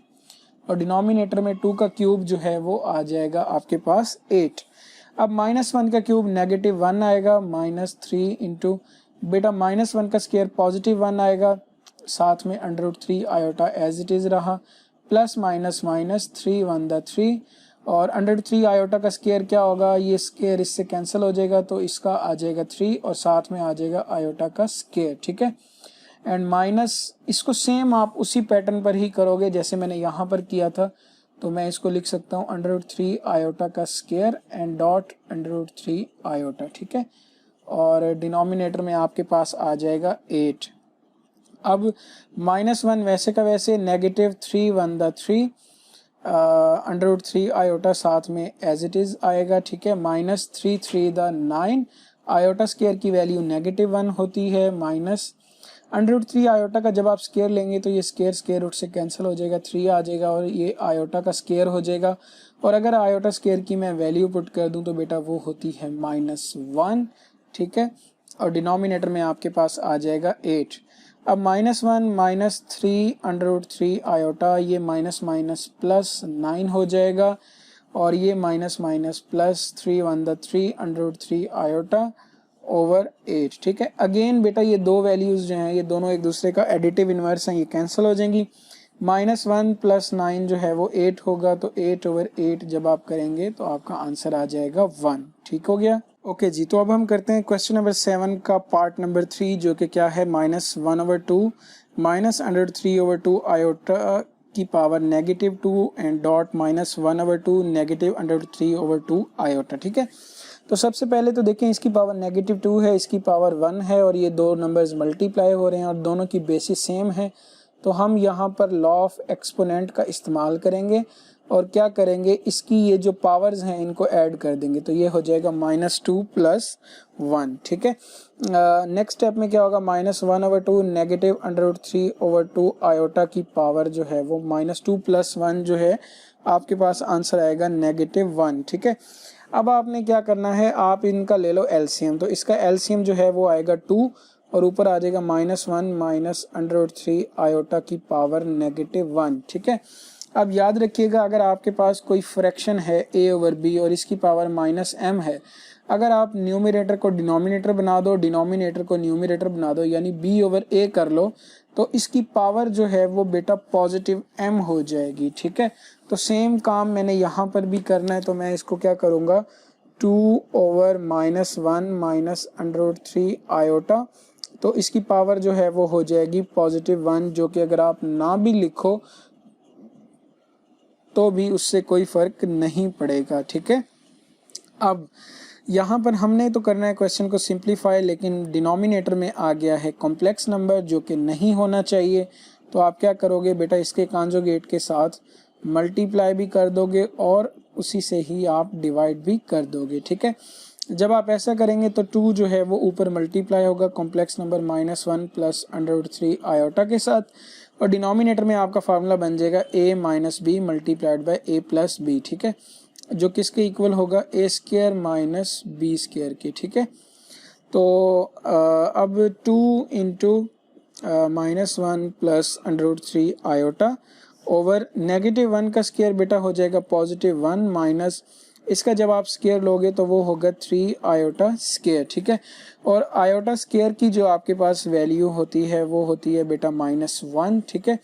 A: और डिनोमिनेटर में 2 का क्यूब जो है वो आ जाएगा आपके पास 8। अब -1 का क्यूब -1 आएगा, -3 इंटू बेटा -1 का स्क्वायर +1 आएगा, साथ में √3 आयोटा एज इट इज रहा, प्लस माइनस माइनस 3 1 द 3, और √3 आयोटा का स्क्वायर क्या होगा, ये स्क्वायर इससे कैंसिल हो जाएगा तो इसका आ जाएगा 3 और साथ में आ जाएगा आयोटा का स्क्वायर, ठीक है। एंड माइनस इसको सेम आप उसी पैटर्न पर ही करोगे जैसे मैंने यहाँ पर किया था, तो मैं इसको लिख सकता हूँ √3 आयोटा का स्क्वायर एंड डॉट √3 आयोटा, ठीक है। और डिनोमिनेटर में आपके पास आ जाएगा 8। अब -1 वैसे का वैसे, -3 1 द 3 √3 आयोटा साथ में एज इट इज आएगा, ठीक है। -3 3 द 9, आयोटा स्क्वायर की वैल्यू -1 होती है, माइनस √3 आयोटा का जब आप स्क्वायर लेंगे तो ये स्क्वायर स्क्वायर रूट से कैंसिल हो जाएगा, 3 आ जाएगा और ये आयोटा का स्क्वायर हो जाएगा। और अगर आयोटा स्क्वायर की मैं वैल्यू पुट कर दूं तो बेटा वो होती है -1, ठीक है। और डिनोमिनेटर में आपके पास आ जाएगा 8। अब -1 - 3 √3 आयोटा, ये माइनस माइनस प्लस 9 हो जाएगा, और ये minus minus plus 3 1 the 3 √3 iota over 8, ठीक है। अगेन बेटा ये दो वैल्यूज जो हैं ये दोनों एक दूसरे का एडिटिव इनवर्स हैं, ये कैंसिल हो जाएंगी। -1 + 9 जो है वो 8 होगा, तो 8/8 जब आप करेंगे तो आपका आंसर आ जाएगा 1, ठीक हो गया। ओके जी, तो अब हम करते हैं क्वेश्चन नंबर 7 का पार्ट नंबर 3, जो कि क्या है -1/2 -√3/2 आयोटा की पावर -2 एंड डॉट -1/2 -√3/2 आयोटा। ठीक है, तो सबसे पहले तो देखें, इसकी पावर -2 है, इसकी पावर 1 है और ये दो नंबर्स मल्टीप्लाई हो रहे हैं और दोनों की बेसिस सेम है। तो हम यहाँ पर लॉ ऑफ एक्सपोनेंट का इस्तेमाल करेंगे और क्या करेंगे, इसकी ये जो पावर्स हैं इनको ऐड कर देंगे, तो ये हो जाएगा -2 + 1। ठीक है, नेक्स्ट स्टेप में क्या होगा, -1/2 -√3/2 आयोटा की पावर जो है वो -2 + 1 जो है आपके पास आंसर आएगा -1। ठीक है, अब आपने क्या करना है, आप इनका ले लो एलसीएम, तो इसका एलसीएम जो है वो आएगा 2 और ऊपर आ जाएगा -1 -√3 आयोटा की पावर -1। ठीक है, अब याद रखिएगा, अगर आपके पास कोई फ्रैक्शन है a/b और इसकी पावर -m है, अगर आप न्यूमरेटर को डिनोमिनेटर बना दो, डिनोमिनेटर को न्यूमरेटर बना दो, यानी b/a कर लो, तो इसकी पावर जो है वो बेटा पॉजिटिव m हो जाएगी। ठीक है, तो सेम काम मैंने यहाँ पर भी करना है, तो मैं इसको क्या करूँगा, 2/-1 -√3 आयोटा, तो इसकी पावर जो है वो हो जाएगी +1, जो कि अगर आप ना भी लिखो तो भी उससे कोई फर्क नहीं पड़ेगा। ठीक है, अब यहाँ पर हमने तो करना है क्वेश्चन को सिंप्लीफाई, लेकिन डिनोमिनेटर में आ गया है कॉम्प्लेक्स नंबर जो कि नहीं होना चाहिए। तो आप क्या करोगे बेटा, इसके कॉन्जुगेट के साथ मल्टीप्लाई भी कर दोगे और उसी से ही आप डिवाइड भी कर दोगे। ठीक है, जब आप ऐसा करेंगे तो 2 जो है वो ऊपर मल्टीप्लाई होगा कॉम्प्लेक्स नंबर -1 + √3 आयोटा के साथ, और डिनोमिनेटर में आपका फार्मूला बन जाएगा a - b × a + b। ठीक है, जो किसके इक्वल होगा, a² - b² के। ठीक है, तो अब 2 × -1 + √3 आयोटा ओवर -1 का स्क्वायर बेटा हो जाएगा +1 माइनस इसका जब आप स्क्वायर लोगे तो वो होगा 3 आयोटा स्क्वायर। ठीक है, और आयोटा स्क्वायर की जो आपके पास वैल्यू होती है वो होती है बेटा -1। ठीक है,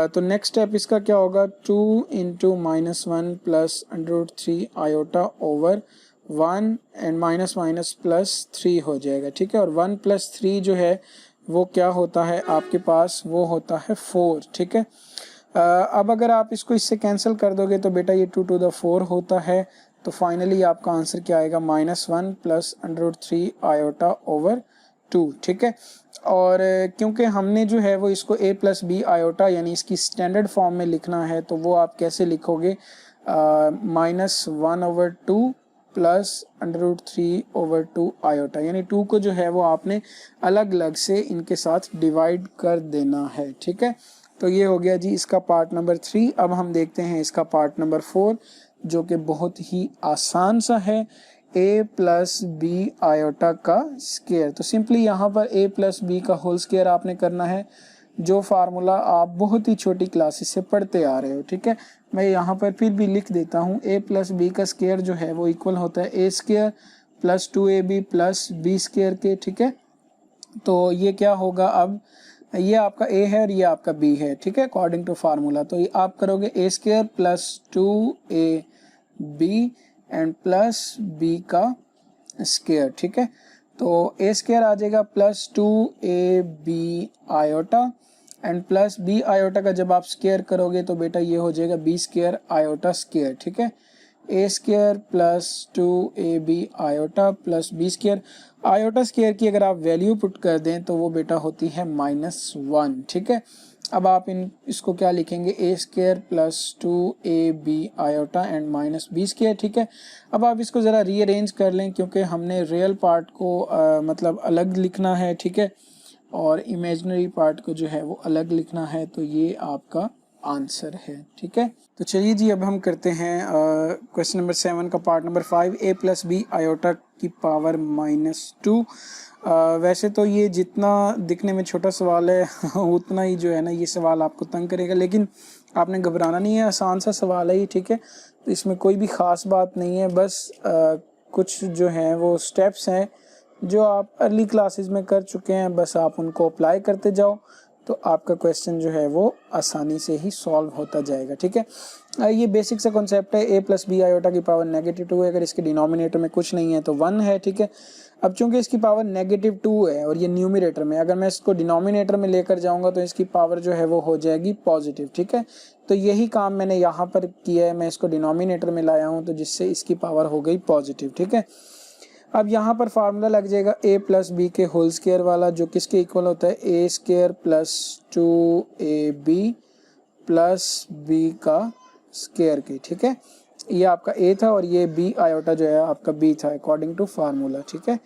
A: तो नेक्स्ट स्टेप इसका क्या होगा, 2 × -1 + √3 आयोटा ओवर 1 एंड -3 हो जाएगा। ठीक है, और 1 + 3 जो है वो क्या होता है आपके पास, वो होता है 4। ठीक है, अब अगर आप इसको इससे कैंसिल कर दोगे तो बेटा ये 2⁴ होता है, तो फाइनली आपका आंसर क्या आएगा, -1 + √3 आयोटा ओवर 2। ठीक है, और क्योंकि हमने जो है वो इसको a + b आयोटा यानी इसकी स्टैंडर्ड फॉर्म में लिखना है, तो वो आप कैसे लिखोगे, -1/2 + √3/2 आयोटा, यानी 2 को जो है वो आपने अलग अलग से इनके साथ डिवाइड कर देना है। ठीक है, तो ये हो गया जी इसका पार्ट नंबर 3। अब हम देखते हैं इसका पार्ट नंबर 4, जो कि बहुत ही आसान सा है, a + b आयोटा का स्क्वायर। तो सिंपली यहाँ पर a + b का होल स्क्वायर आपने करना है, जो फार्मूला आप बहुत ही छोटी क्लासेस से पढ़ते आ रहे हो। ठीक है, मैं यहाँ पर फिर भी लिख देता हूँ, a + b का स्क्वायर जो है वो इक्वल होता है a² + 2ab + b² के। ठीक है, तो ये क्या होगा, अब ये आपका a है और ये आपका b है। ठीक है, अकॉर्डिंग टू फार्मूला, तो ये आप करोगे a² + 2ab and plus b का स्क्वायर। ठीक है, तो a² आ जाएगा +2ab iota and plus b iota का जब आप स्क्वायर करोगे तो बेटा ये हो जाएगा b² आयोटा स्क्वायर। ठीक है, a² + 2ab iota plus b²। Iota square की अगर आप वैल्यू पुट कर दें तो वो बेटा होती है -1। ठीक है, अब आप इसको क्या लिखेंगे, a² + 2ab iota and -b²। ठीक है, अब आप इसको ज़रा रीअरेंज कर लें, क्योंकि हमने रियल पार्ट को मतलब अलग लिखना है। ठीक है, और इमेजिनरी पार्ट को जो है वो अलग लिखना है, तो ये आपका आंसर है। ठीक है, तो चलिए जी अब हम करते हैं क्वेश्चन नंबर 7 का part number 5, a + b iota की पावर -2। वैसे तो ये जितना दिखने में छोटा सवाल है उतना ही जो है ना ये सवाल आपको तंग करेगा, लेकिन आपने घबराना नहीं है, आसान सा सवाल है ये। ठीक है, तो इसमें कोई भी ख़ास बात नहीं है, बस कुछ जो हैं वो स्टेप्स हैं जो आप अर्ली क्लासेस में कर चुके हैं, बस आप उनको अप्लाई करते जाओ, तो आपका क्वेश्चन जो है वो आसानी से ही सॉल्व होता जाएगा। ठीक है, ये बेसिक सा कॉन्सेप्ट है। a प्लस बी आयोटा की पावर -2 है, अगर इसके डिनोमिनेटर में कुछ नहीं है तो 1 है। ठीक है, अब चूंकि इसकी पावर -2 है और ये न्यूमरेटर में, अगर मैं इसको डिनोमिनेटर में लेकर जाऊंगा तो इसकी पावर जो है वो हो जाएगी पॉजिटिव। ठीक है, तो यही काम मैंने यहाँ पर किया है, मैं इसको डिनोमिनेटर में लाया हूँ तो जिससे इसकी पावर हो गई पॉजिटिव। ठीक है, अब यहाँ पर फार्मूला लग जाएगा a प्लस बी के होल स्क्वायर वाला, जो किसके इक्वल होता है a square plus 2ab plus b का स्क्वायर के। ठीक है, ये आपका a था और ये b आयोटा जो है आपका b था अकॉर्डिंग टू फार्मूला। ठीक है,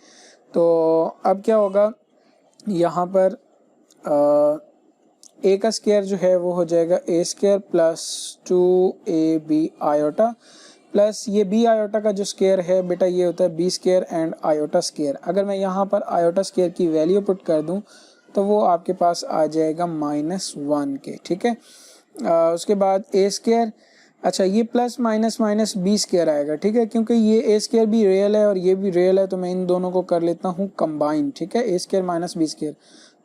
A: तो अब क्या होगा, यहाँ पर a का स्क्वायर जो है वो हो जाएगा a square plus 2ab iota plus ये b आयोटा का जो स्क्वायर है बेटा ये होता है b square and iota square. अगर मैं यहाँ पर आयोटा स्क्वायर की वैल्यू पुट कर दूँ तो वो आपके पास आ जाएगा -1 के। ठीक है, उसके बाद a स्क्वायर, अच्छा ये plus minus minus b square आएगा। ठीक है, क्योंकि ये a स्क्वायर भी रियल है और ये भी रियल है तो मैं इन दोनों को कर लेता हूँ कंबाइन। ठीक है, a square minus b square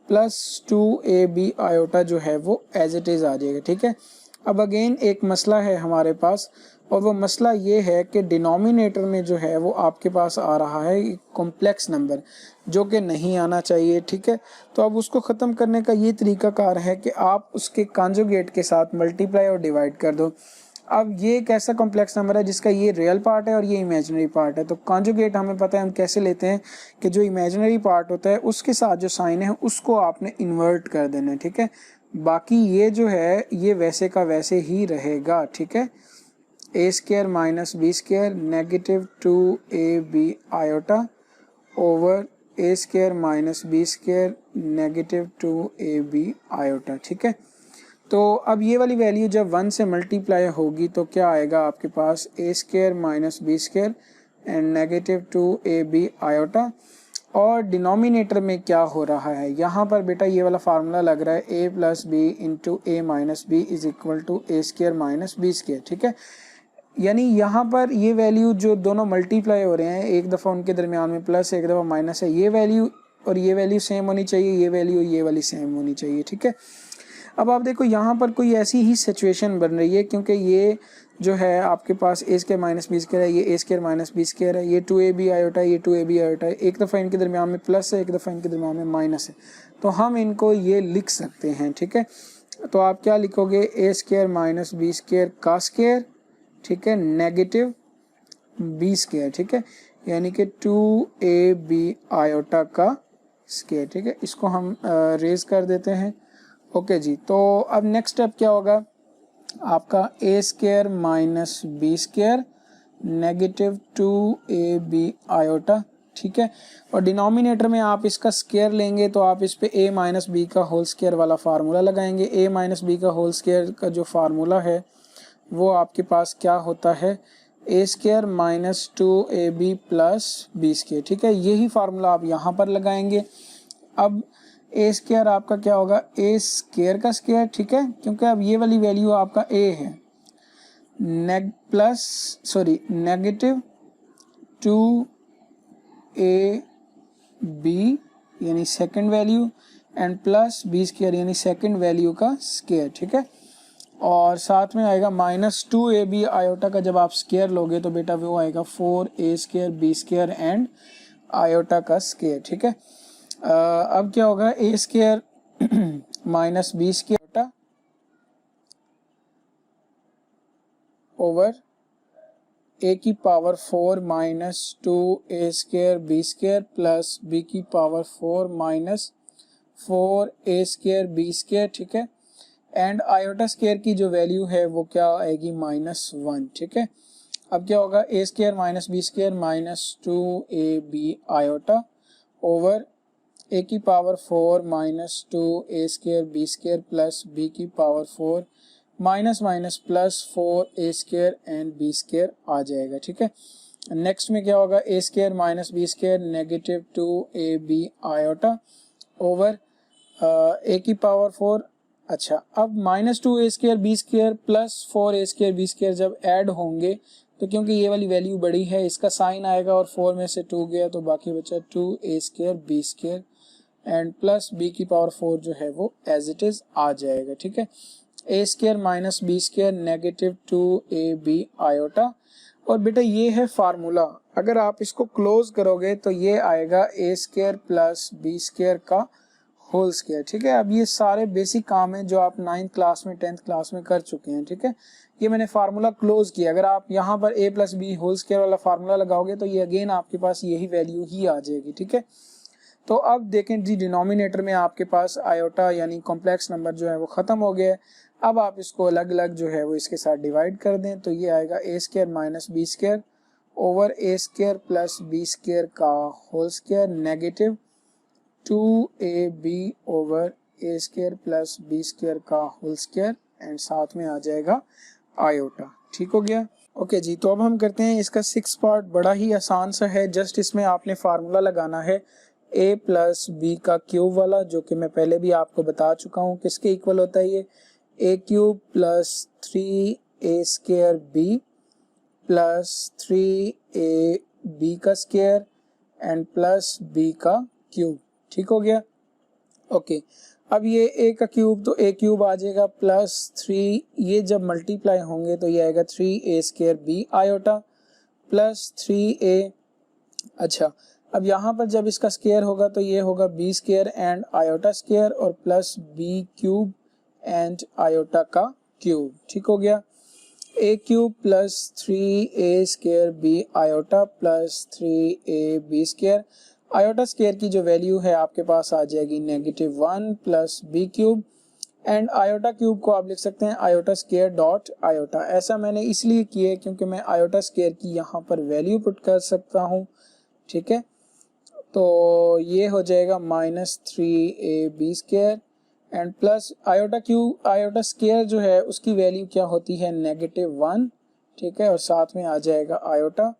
A: plus 2ab iota जो है वो एज इट इज़ आ जाएगा। ठीक है, अब अगेन एक मसला है हमारे पास और वो मसला ये है कि डिनोमिनेटर में जो है वो आपके पास आ रहा है कॉम्प्लेक्स नंबर जो कि नहीं आना चाहिए। ठीक है, तो अब उसको ख़त्म करने का ये तरीकाकार है कि आप उसके कॉन्जुगेट के साथ मल्टीप्लाई और डिवाइड कर दो। अब ये एक ऐसा कॉम्प्लेक्स नंबर है जिसका ये रियल पार्ट है और ये इमेजिनरी पार्ट है, तो कॉन्जुगेट हमें पता है हम कैसे लेते हैं कि जो इमेजिनरी पार्ट होता है उसके साथ जो साइन है उसको आपने इन्वर्ट कर देना है। ठीक है, बाकी ये जो है ये वैसे का वैसे ही रहेगा। ठीक है, a square minus B square -2ab iota over a square minus B square -2ab iota. ठीक है, तो अब ये वाली वैल्यू जब 1 से मल्टीप्लाई होगी तो क्या आएगा आपके पास a square minus B square and -2ab iota, और डिनोमिनेटर में क्या हो रहा है यहाँ पर बेटा ये वाला फार्मूला लग रहा है a plus B into a minus B is equal to a square minus B square. ठीक है, यानी यहाँ पर ये वैल्यू जो दोनों मल्टीप्लाई हो रहे हैं, एक दफ़ा उनके दरमियान में प्लस एक दफ़ा माइनस है, ये वैल्यू और ये वैल्यू सेम होनी चाहिए, ये वैल्यू ये वाली सेम होनी चाहिए। ठीक है, अब आप देखो यहाँ पर कोई ऐसी ही सिचुएशन बन रही है क्योंकि ये जो है आपके पास a square minus B square है, ये a square minus B square है, ये 2ab आयोटा है, ये 2ab आयोटा है, एक दफ़ा इनके दरमियान में प्लस है, एक दफ़ा इनके दरमियान में माइनस है, तो हम इनको ये लिख सकते हैं। ठीक है, तो आप क्या लिखोगे a square minus B square का स्क्वायर, ठीक है, नेगेटिव बी स्क्वायर। ठीक है, यानी कि 2ab आयोटा का स्क्वायर। ठीक है, इसको हम रेज कर देते हैं। ओके जी, तो अब नेक्स्ट स्टेप क्या होगा आपका a square minus B square -2ab iota. ठीक है, और डिनोमिनेटर में आप इसका स्क्वायर लेंगे तो आप इस पे a माइनस बी का होल स्क्वायर वाला फार्मूला लगाएंगे। a माइनस बी का होल स्क्वायर का जो फार्मूला है वो आपके पास क्या होता है a square minus 2ab plus B square. ठीक है, यही फार्मूला आप यहाँ पर लगाएंगे। अब a स्क्वायर आपका क्या होगा a स्क्वायर का स्क्वायर। ठीक है, क्योंकि अब ये वाली वैल्यू आपका a है, नेगेटिव 2ab यानी second value and plus B square यानी सेकंड वैल्यू का स्क्वायर। ठीक है, और साथ में आएगा -2ab आयोटा का जब आप स्क्वायर लोगे तो बेटा वो आएगा 4a square B square and iota का स्क्वायर। ठीक है, अब क्या होगा a square minus B square over a की power 4 minus 2a square B square plus b की power 4 minus 4a square B square. ठीक है, एंड आयोटा स्क्वायर की जो वैल्यू है वो क्या आएगी -1। ठीक है, अब क्या होगा a square minus B square -2ab iota over a की power 4 minus 2a square B square plus b की power 4 minus minus plus 4a square and b square आ जाएगा। ठीक है, नेक्स्ट में क्या होगा a square minus B square -2ab iota over a की पावर 4। अच्छा, अब -2a square B square plus 4a square B square जब ऐड होंगे तो क्योंकि ये वाली वैल्यू बड़ी है इसका साइन आएगा और 4 में से 2 गया तो बाकी बचा 2a square B square and plus B की पावर 4 जो है वो एज इट इज आ जाएगा, ठीक है। A square minus B square negative 2ab iota. और बेटा ये है फार्मूला, अगर आप इसको क्लोज करोगे तो ये आएगा a square plus B square का होल स्क्वायर, ठीक है। अब ये सारे बेसिक काम हैं जो आप 9th क्लास में 10th क्लास में कर चुके हैं, ठीक है। ये मैंने फार्मूला क्लोज किया, अगर आप यहाँ पर a plus B whole square वाला फार्मूला लगाओगे तो ये अगेन आपके पास यही वैल्यू ही आ जाएगी, ठीक है। तो अब देखें जी, डिनोमिनेटर में आपके पास आयोटा यानी कॉम्प्लेक्स नंबर जो है वो खत्म हो गया है। अब आप इसको अलग अलग जो है वो इसके साथ डिवाइड कर दें तो ये आएगा a square minus B square over a square plus B square का whole square negative 2ab over a square plus B square का होल स्क्वायर एंड साथ में आ जाएगा आयोटा, ठीक हो गया। ओके जी, तो अब हम करते हैं इसका 6 पार्ट, बड़ा ही आसान सा है। जस्ट इसमें आपने फार्मूला लगाना है a प्लस बी का क्यूब वाला, जो कि मैं पहले भी आपको बता चुका हूँ किसके इक्वल होता है ये, a cube plus 3a square b plus 3ab का स्क्वायर एंड प्लस b का क्यूब, ठीक हो गया। ओके, अब ये a का क्यूब तो a क्यूब आ जाएगा प्लस 3, ये जब मल्टीप्लाई होंगे तो ये आएगा 3a square b iota plus 3a। अच्छा, अब यहाँ पर जब इसका स्क्वायर होगा तो ये होगा b square and iota square और plus b cube and iota का क्यूब, ठीक हो गया। a cube plus 3a square b iota plus 3ab square, iota square की जो वैल्यू है आपके पास आ जाएगी -1 plus B cube and iota cube को आप लिख सकते हैं आयोटा स्क्वायर डॉट आयोटा। ऐसा मैंने इसलिए किया है क्योंकि मैं आयोटा स्क्वायर की यहाँ पर वैल्यू पुट कर सकता हूँ, ठीक है। तो ये हो जाएगा -3ab square and plus iota cube, iota square जो है उसकी वैल्यू क्या होती है -1, ठीक है, और साथ में आ जाएगा आयोटा।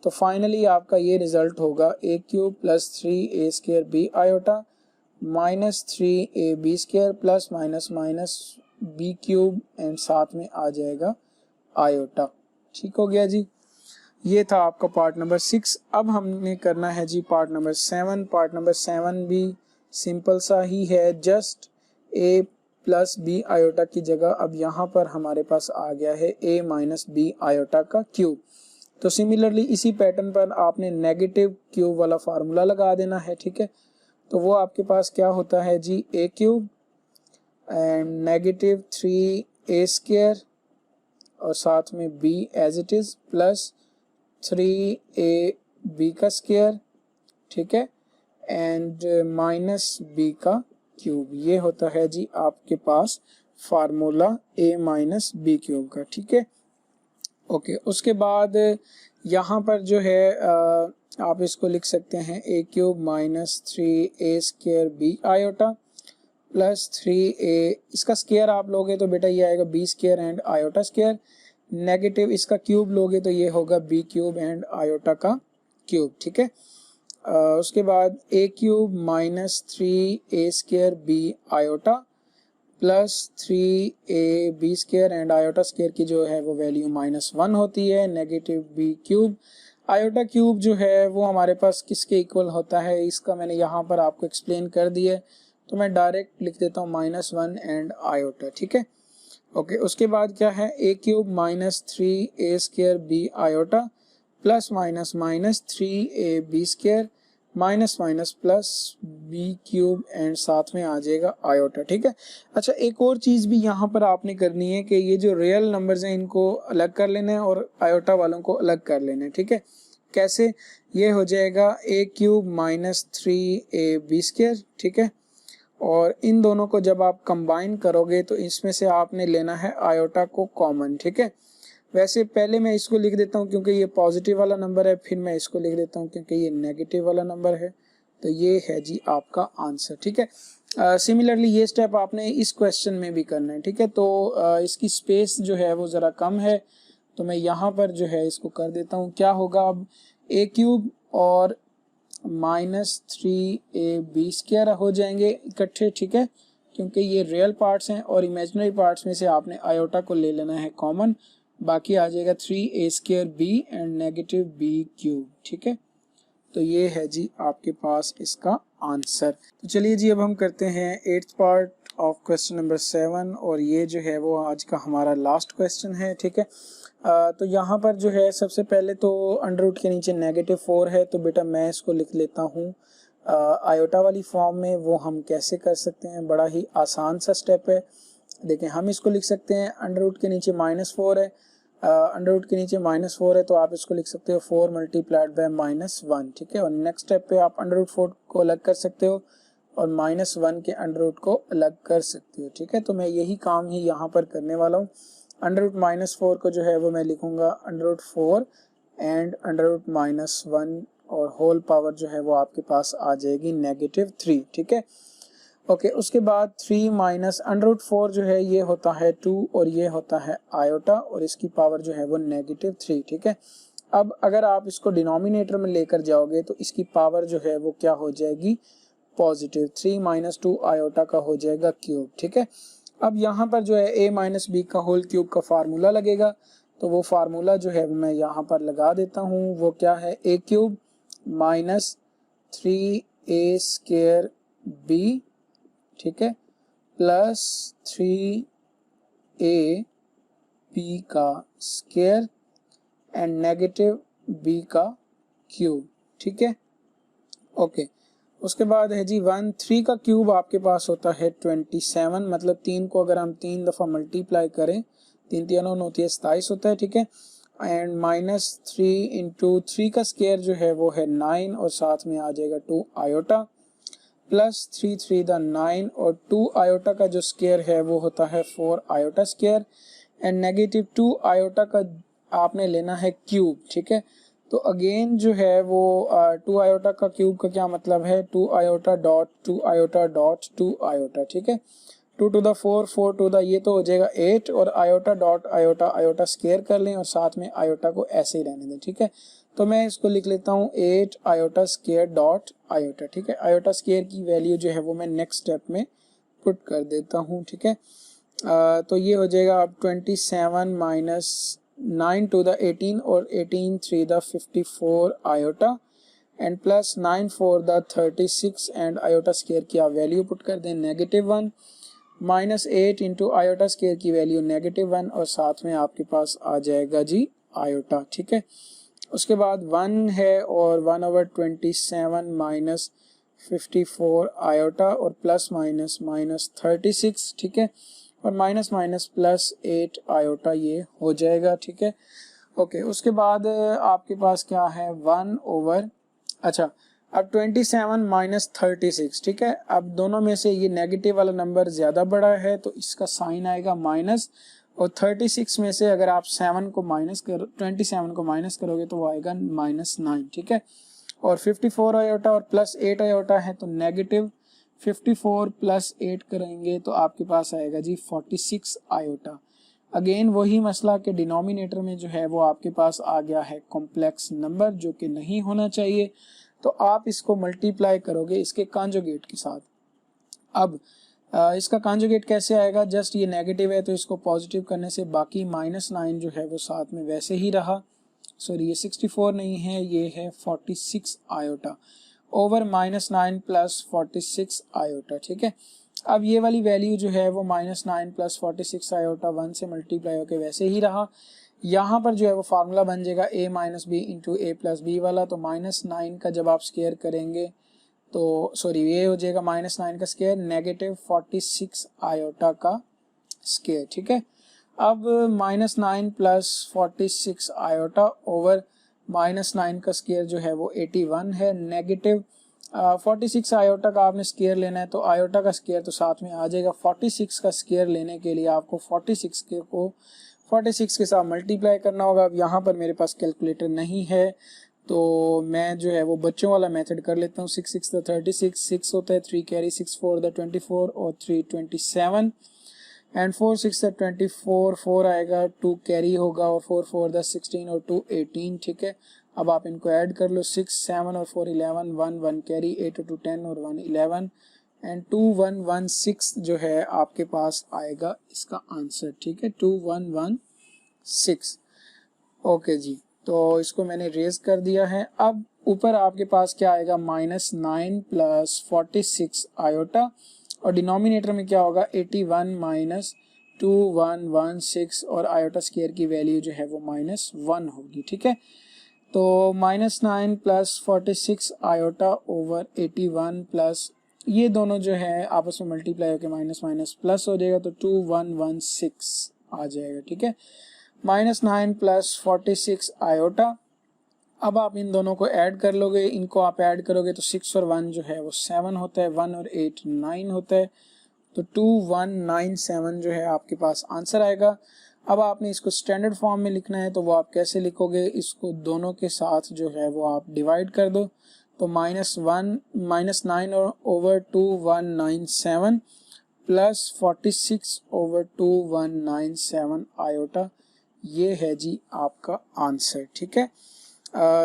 A: तो फाइनली आपका ये रिजल्ट होगा a cube plus 3a square b iota minus 3ab square plus minus minus b cube and साथ में आ जाएगा आयोटा, ठीक हो गया जी। ये था आपका पार्ट नंबर 6। अब हमने करना है जी पार्ट नंबर 7। पार्ट नंबर 7 भी सिंपल सा ही है, just a plus b iota की जगह अब यहाँ पर हमारे पास आ गया है a माइनस b आयोटा का क्यूब। तो सिमिलरली इसी पैटर्न पर आपने नेगेटिव क्यूब वाला फार्मूला लगा देना है, ठीक है। तो वो आपके पास क्या होता है जी, a cube and negative 3a square और साथ में b as it is plus 3ab का स्क्वायर, ठीक है, एंड माइनस b का क्यूब। ये होता है जी आपके पास formula a minus b cube का, ठीक है। ओके, उसके बाद यहाँ पर जो है आप इसको लिख सकते हैं a cube minus 3a square b iota plus 3a, इसका स्क्वायर आप लोगे तो बेटा ये आएगा b square and iota square, negative इसका क्यूब लोगे तो ये होगा b क्यूब एंड आयोटा का क्यूब, ठीक है। उसके बाद a cube minus 3a square b iota plus 3ab square and iota square की जो है वो वैल्यू -1 होती है, negative b cube. Iota cube जो है वो हमारे पास किसके इक्वल होता है, इसका मैंने यहाँ पर आपको एक्सप्लेन कर दिया है, तो मैं डायरेक्ट लिख देता हूँ -1 एंड आयोटा, ठीक है। ओके, उसके बाद क्या है, a cube minus 3a square b iota plus minus minus 3ab square minus minus plus b cube and साथ में आ जाएगा आयोटा, ठीक है। अच्छा, एक और चीज़ भी यहाँ पर आपने करनी है कि ये जो रियल नंबर्स हैं इनको अलग कर लेना है और आयोटा वालों को अलग कर लेना है, ठीक है। कैसे, ये हो जाएगा a cube minus 3ab square, ठीक है, और इन दोनों को जब आप कंबाइन करोगे तो इसमें से आपने लेना है आयोटा को कॉमन, ठीक है। वैसे पहले मैं इसको लिख देता हूँ क्योंकि ये पॉजिटिव वाला नंबर है, फिर मैं इसको लिख देता हूँ क्योंकि ये नेगेटिव वाला नंबर है, तो ये है जी आपका आंसर, ठीक है। सिमिलरली ये स्टेप आपने इस क्वेश्चन में भी करना है, ठीक है। तो इसकी स्पेस जो है वो ज़रा कम है, तो मैं यहाँ पर जो है इसको कर देता हूँ। क्या होगा अब, a क्यूब और -3ab स्क्वायर हो जाएंगे इकट्ठे, ठीक है, क्योंकि ये रियल पार्ट्स हैं और इमेजिनरी पार्ट्स में से आपने आयोटा को ले लेना है कॉमन, बाकी आ जाएगा 3a square b and negative b cube, ठीक है। तो ये है जी आपके पास इसका आंसर। तो चलिए जी अब हम करते हैं 8th part of question number 7 और ये जो है वो आज का हमारा लास्ट क्वेश्चन है। ठीक है, तो यहाँ पर जो है सबसे पहले तो अंडर रूट के नीचे -4 है, तो बेटा मैं इसको लिख लेता हूँ आयोटा वाली फॉर्म में। वो हम कैसे कर सकते हैं, बड़ा ही आसान सा स्टेप है। देखें, हम इसको लिख सकते हैं अंडर रूट के नीचे -4 है, अंडर रूट के नीचे -4 है तो आप इसको लिख सकते हो 4 मल्टीप्लाइड बाय -1। ठीक है, और नेक्स्ट स्टेप पे आप अंडर रूट 4 को अलग कर सकते हो और -1 के अंडर रूट को अलग कर सकते हो। ठीक है, तो मैं यही काम ही यहाँ पर करने वाला हूँ। अंडर रूट -4 को जो है वो मैं लिखूंगा under root 4 and under root -1 और होल पावर जो है वो आपके पास आ जाएगी -3। ठीक है, ओके, उसके बाद 3 माइनस अंडर रूट 4 जो है ये होता है 2 और ये होता है आयोटा और इसकी पावर जो है वो -3। ठीक है, अब अगर आप इसको डिनोमिनेटर में लेकर जाओगे तो इसकी पावर जो है वो क्या हो जाएगी, पॉजिटिव। 3 माइनस 2 आयोटा का हो जाएगा क्यूब। ठीक है, अब यहाँ पर जो है a माइनस बी का होल क्यूब का फार्मूला लगेगा, तो वो फार्मूला जो है मैं यहाँ पर लगा देता हूँ। वो क्या है, a cube minus 3a square b, ठीक है, प्लस 3a b का स्क्वायर एंड नेगेटिव b का क्यूब। ठीक है, ओके, उसके बाद है जी 3 का क्यूब आपके पास होता है 27, मतलब 3 को अगर हम 3 दफ़ा मल्टीप्लाई करें, 3 3 होती है 27 होता है। ठीक है, एंड -3 इंटू 3 का स्क्वायर जो है वो है 9 और साथ में आ जाएगा 2 आयोटा प्लस 3 3 द 9 और 2 आयोटा का जो स्क्वायर है वो होता है 4 आयोटा स्क्वायर एंड -2 आयोटा का आपने लेना है क्यूब। ठीक है, तो अगेन जो है वो 2 आयोटा का क्यूब का क्या मतलब है, 2 iota dot 2 iota dot 2 iota. ठीक है, 2 टू द 4 4 टू द ये तो हो जाएगा 8 और iota dot iota iota square कर लें और साथ में आयोटा को ऐसे ही रहने दें। ठीक है, तो मैं इसको लिख लेता हूँ 8 आयोटा स्क्वायर डॉट आयोटा। ठीक है, आयोटा स्क्वायर की वैल्यू जो है वो मैं नेक्स्ट स्टेप में पुट कर देता हूँ। ठीक है, तो ये हो जाएगा अब 27 माइनस 9 टू द 18 और 18 3 the 54 iota and plus 9 4 the 36 and iota square की आप वैल्यू पुट कर दें -1 -8 इंटू आयोटा स्क्वायर की वैल्यू -1 और साथ में आपके पास आ जाएगा जी आयोटा। ठीक है, उसके बाद 1 है और 1/27 माइनस 54 आयोटा और प्लस माइनस -36। ठीक है, और माइनस माइनस प्लस 8 आयोटा ये हो जाएगा। ठीक है, ओके, उसके बाद आपके पास क्या है 1/, अच्छा अब 27 माइनस 36। ठीक है, अब दोनों में से ये नेगेटिव वाला नंबर ज़्यादा बड़ा है तो इसका साइन आएगा माइनस, और 36 में से अगर आप 7 को माइनस करो, 27 को माइनस करोगे तो वो आएगा -9। ठीक है, और 54 आयोटा और प्लस 8 आयोटा है तो -54 प्लस 8 करेंगे तो आपके पास आएगा जी 46 आयोटा। अगेन वही मसला के डिनोमिनेटर में जो है वो आपके पास आ गया है कॉम्प्लेक्स नंबर जो कि नहीं होना चाहिए, तो आप इसको मल्टीप्लाई करोगे इसके कॉन्जुगेट के साथ। अब इसका कॉन्जुगेट कैसे आएगा, जस्ट ये नेगेटिव है तो इसको पॉजिटिव करने से बाकी -9 जो है वो साथ में वैसे ही रहा, सॉरी ये 64 नहीं है, ये है 46 आयोटा ओवर -9 प्लस 46 आयोटा। ठीक है, अब ये वाली वैल्यू जो है वो -9 प्लस 46 आयोटा 1 से मल्टीप्लाई होकर वैसे ही रहा। यहाँ पर जो है वो फार्मूला बन जाएगा a minus B into A plus B वाला, तो -9 का जब आप स्क्वायर करेंगे तो सॉरी ये हो जाएगा -9 का स्क्वायर -46 आयोटा का स्क्वायर। ठीक है, अब -9 प्लस 46 आयोटा ओवर -9 का स्क्वायर जो है वो 81 है, -46 आयोटा का आपने स्क्वायर लेना है तो आयोटा का स्क्वायर तो साथ में आ जाएगा। 46 का स्क्वायर लेने के लिए आपको 46 के साथ मल्टीप्लाई करना होगा। अब यहाँ पर मेरे पास कैलकुलेटर नहीं है तो मैं जो है वो बच्चों वाला मेथड कर लेता हूँ। 6 6 द 36, 6 होता है, 3 कैरी 6 4 द 24 और 3 27 एंड 4 6 द 24, 4 आएगा, 2 कैरी होगा और 4 4 द 16 और 2 18। ठीक है, अब आप इनको ऐड कर लो, 6 7 और 4 11, 1 1 कैरी, 8 2 10 और 1 11 एंड 2116 जो है आपके पास आएगा इसका आंसर। ठीक है, 2116। ओके जी, तो इसको मैंने रेज कर दिया है। अब ऊपर आपके पास क्या आएगा -9 + 46 आयोटा, और डिनोमिनेटर में क्या होगा 81 - 2116, और आयोटा स्क्वायर की वैल्यू जो है वो -1 होगी। ठीक है, तो -9 + 46 आयोटा ओवर 81 प्लस ये दोनों जो है आपस में मल्टीप्लाई होकर माइनस माइनस प्लस हो जाएगा, तो 2116 आ जाएगा। ठीक है, -9 + 46 आयोटा। अब आप इन दोनों को ऐड कर लोगे, इनको आप ऐड करोगे तो 6 और 1 जो है वो 7 होता है, 1 और 8 9 होता है, तो 2197 जो है आपके पास आंसर आएगा। अब आपने इसको स्टैंडर्ड फॉर्म में लिखना है, तो वो आप कैसे लिखोगे, इसको दोनों के साथ जो है वो आप डिवाइड कर दो, तो -9 ओवर 2197 + 46 ओवर 2197 आयोटा, ये है जी आपका आंसर। ठीक है,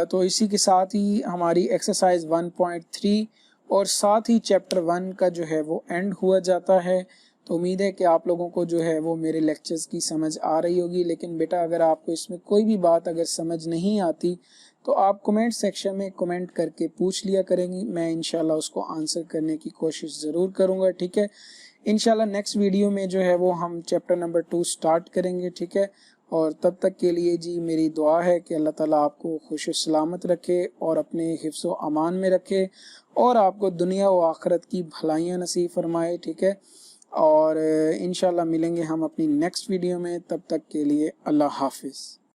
A: तो इसी के साथ ही हमारी एक्सरसाइज 1.3 और साथ ही चैप्टर 1 का जो है वो एंड हुआ जाता है। तो उम्मीद है कि आप लोगों को जो है वो मेरे लेक्चर्स की समझ आ रही होगी। लेकिन बेटा अगर आपको इसमें कोई भी बात अगर समझ नहीं आती तो आप कमेंट सेक्शन में कमेंट करके पूछ लिया करेंगी, मैं इंशाल्लाह उसको आंसर करने की कोशिश ज़रूर करूँगा। ठीक है, इंशाल्लाह नेक्स्ट वीडियो में जो है वो हम चैप्टर नंबर 2 स्टार्ट करेंगे। ठीक है, और तब तक के लिए जी मेरी दुआ है कि अल्लाह ताला आपको खुश सलामत रखे और अपने हिफ्ज़ व अमान में रखे और आपको दुनिया व आखिरत की भलाइयाँ नसीब फरमाए। ठीक है, और इंशाल्लाह मिलेंगे हम अपनी नेक्स्ट वीडियो में, तब तक के लिए अल्लाह हाफिज़।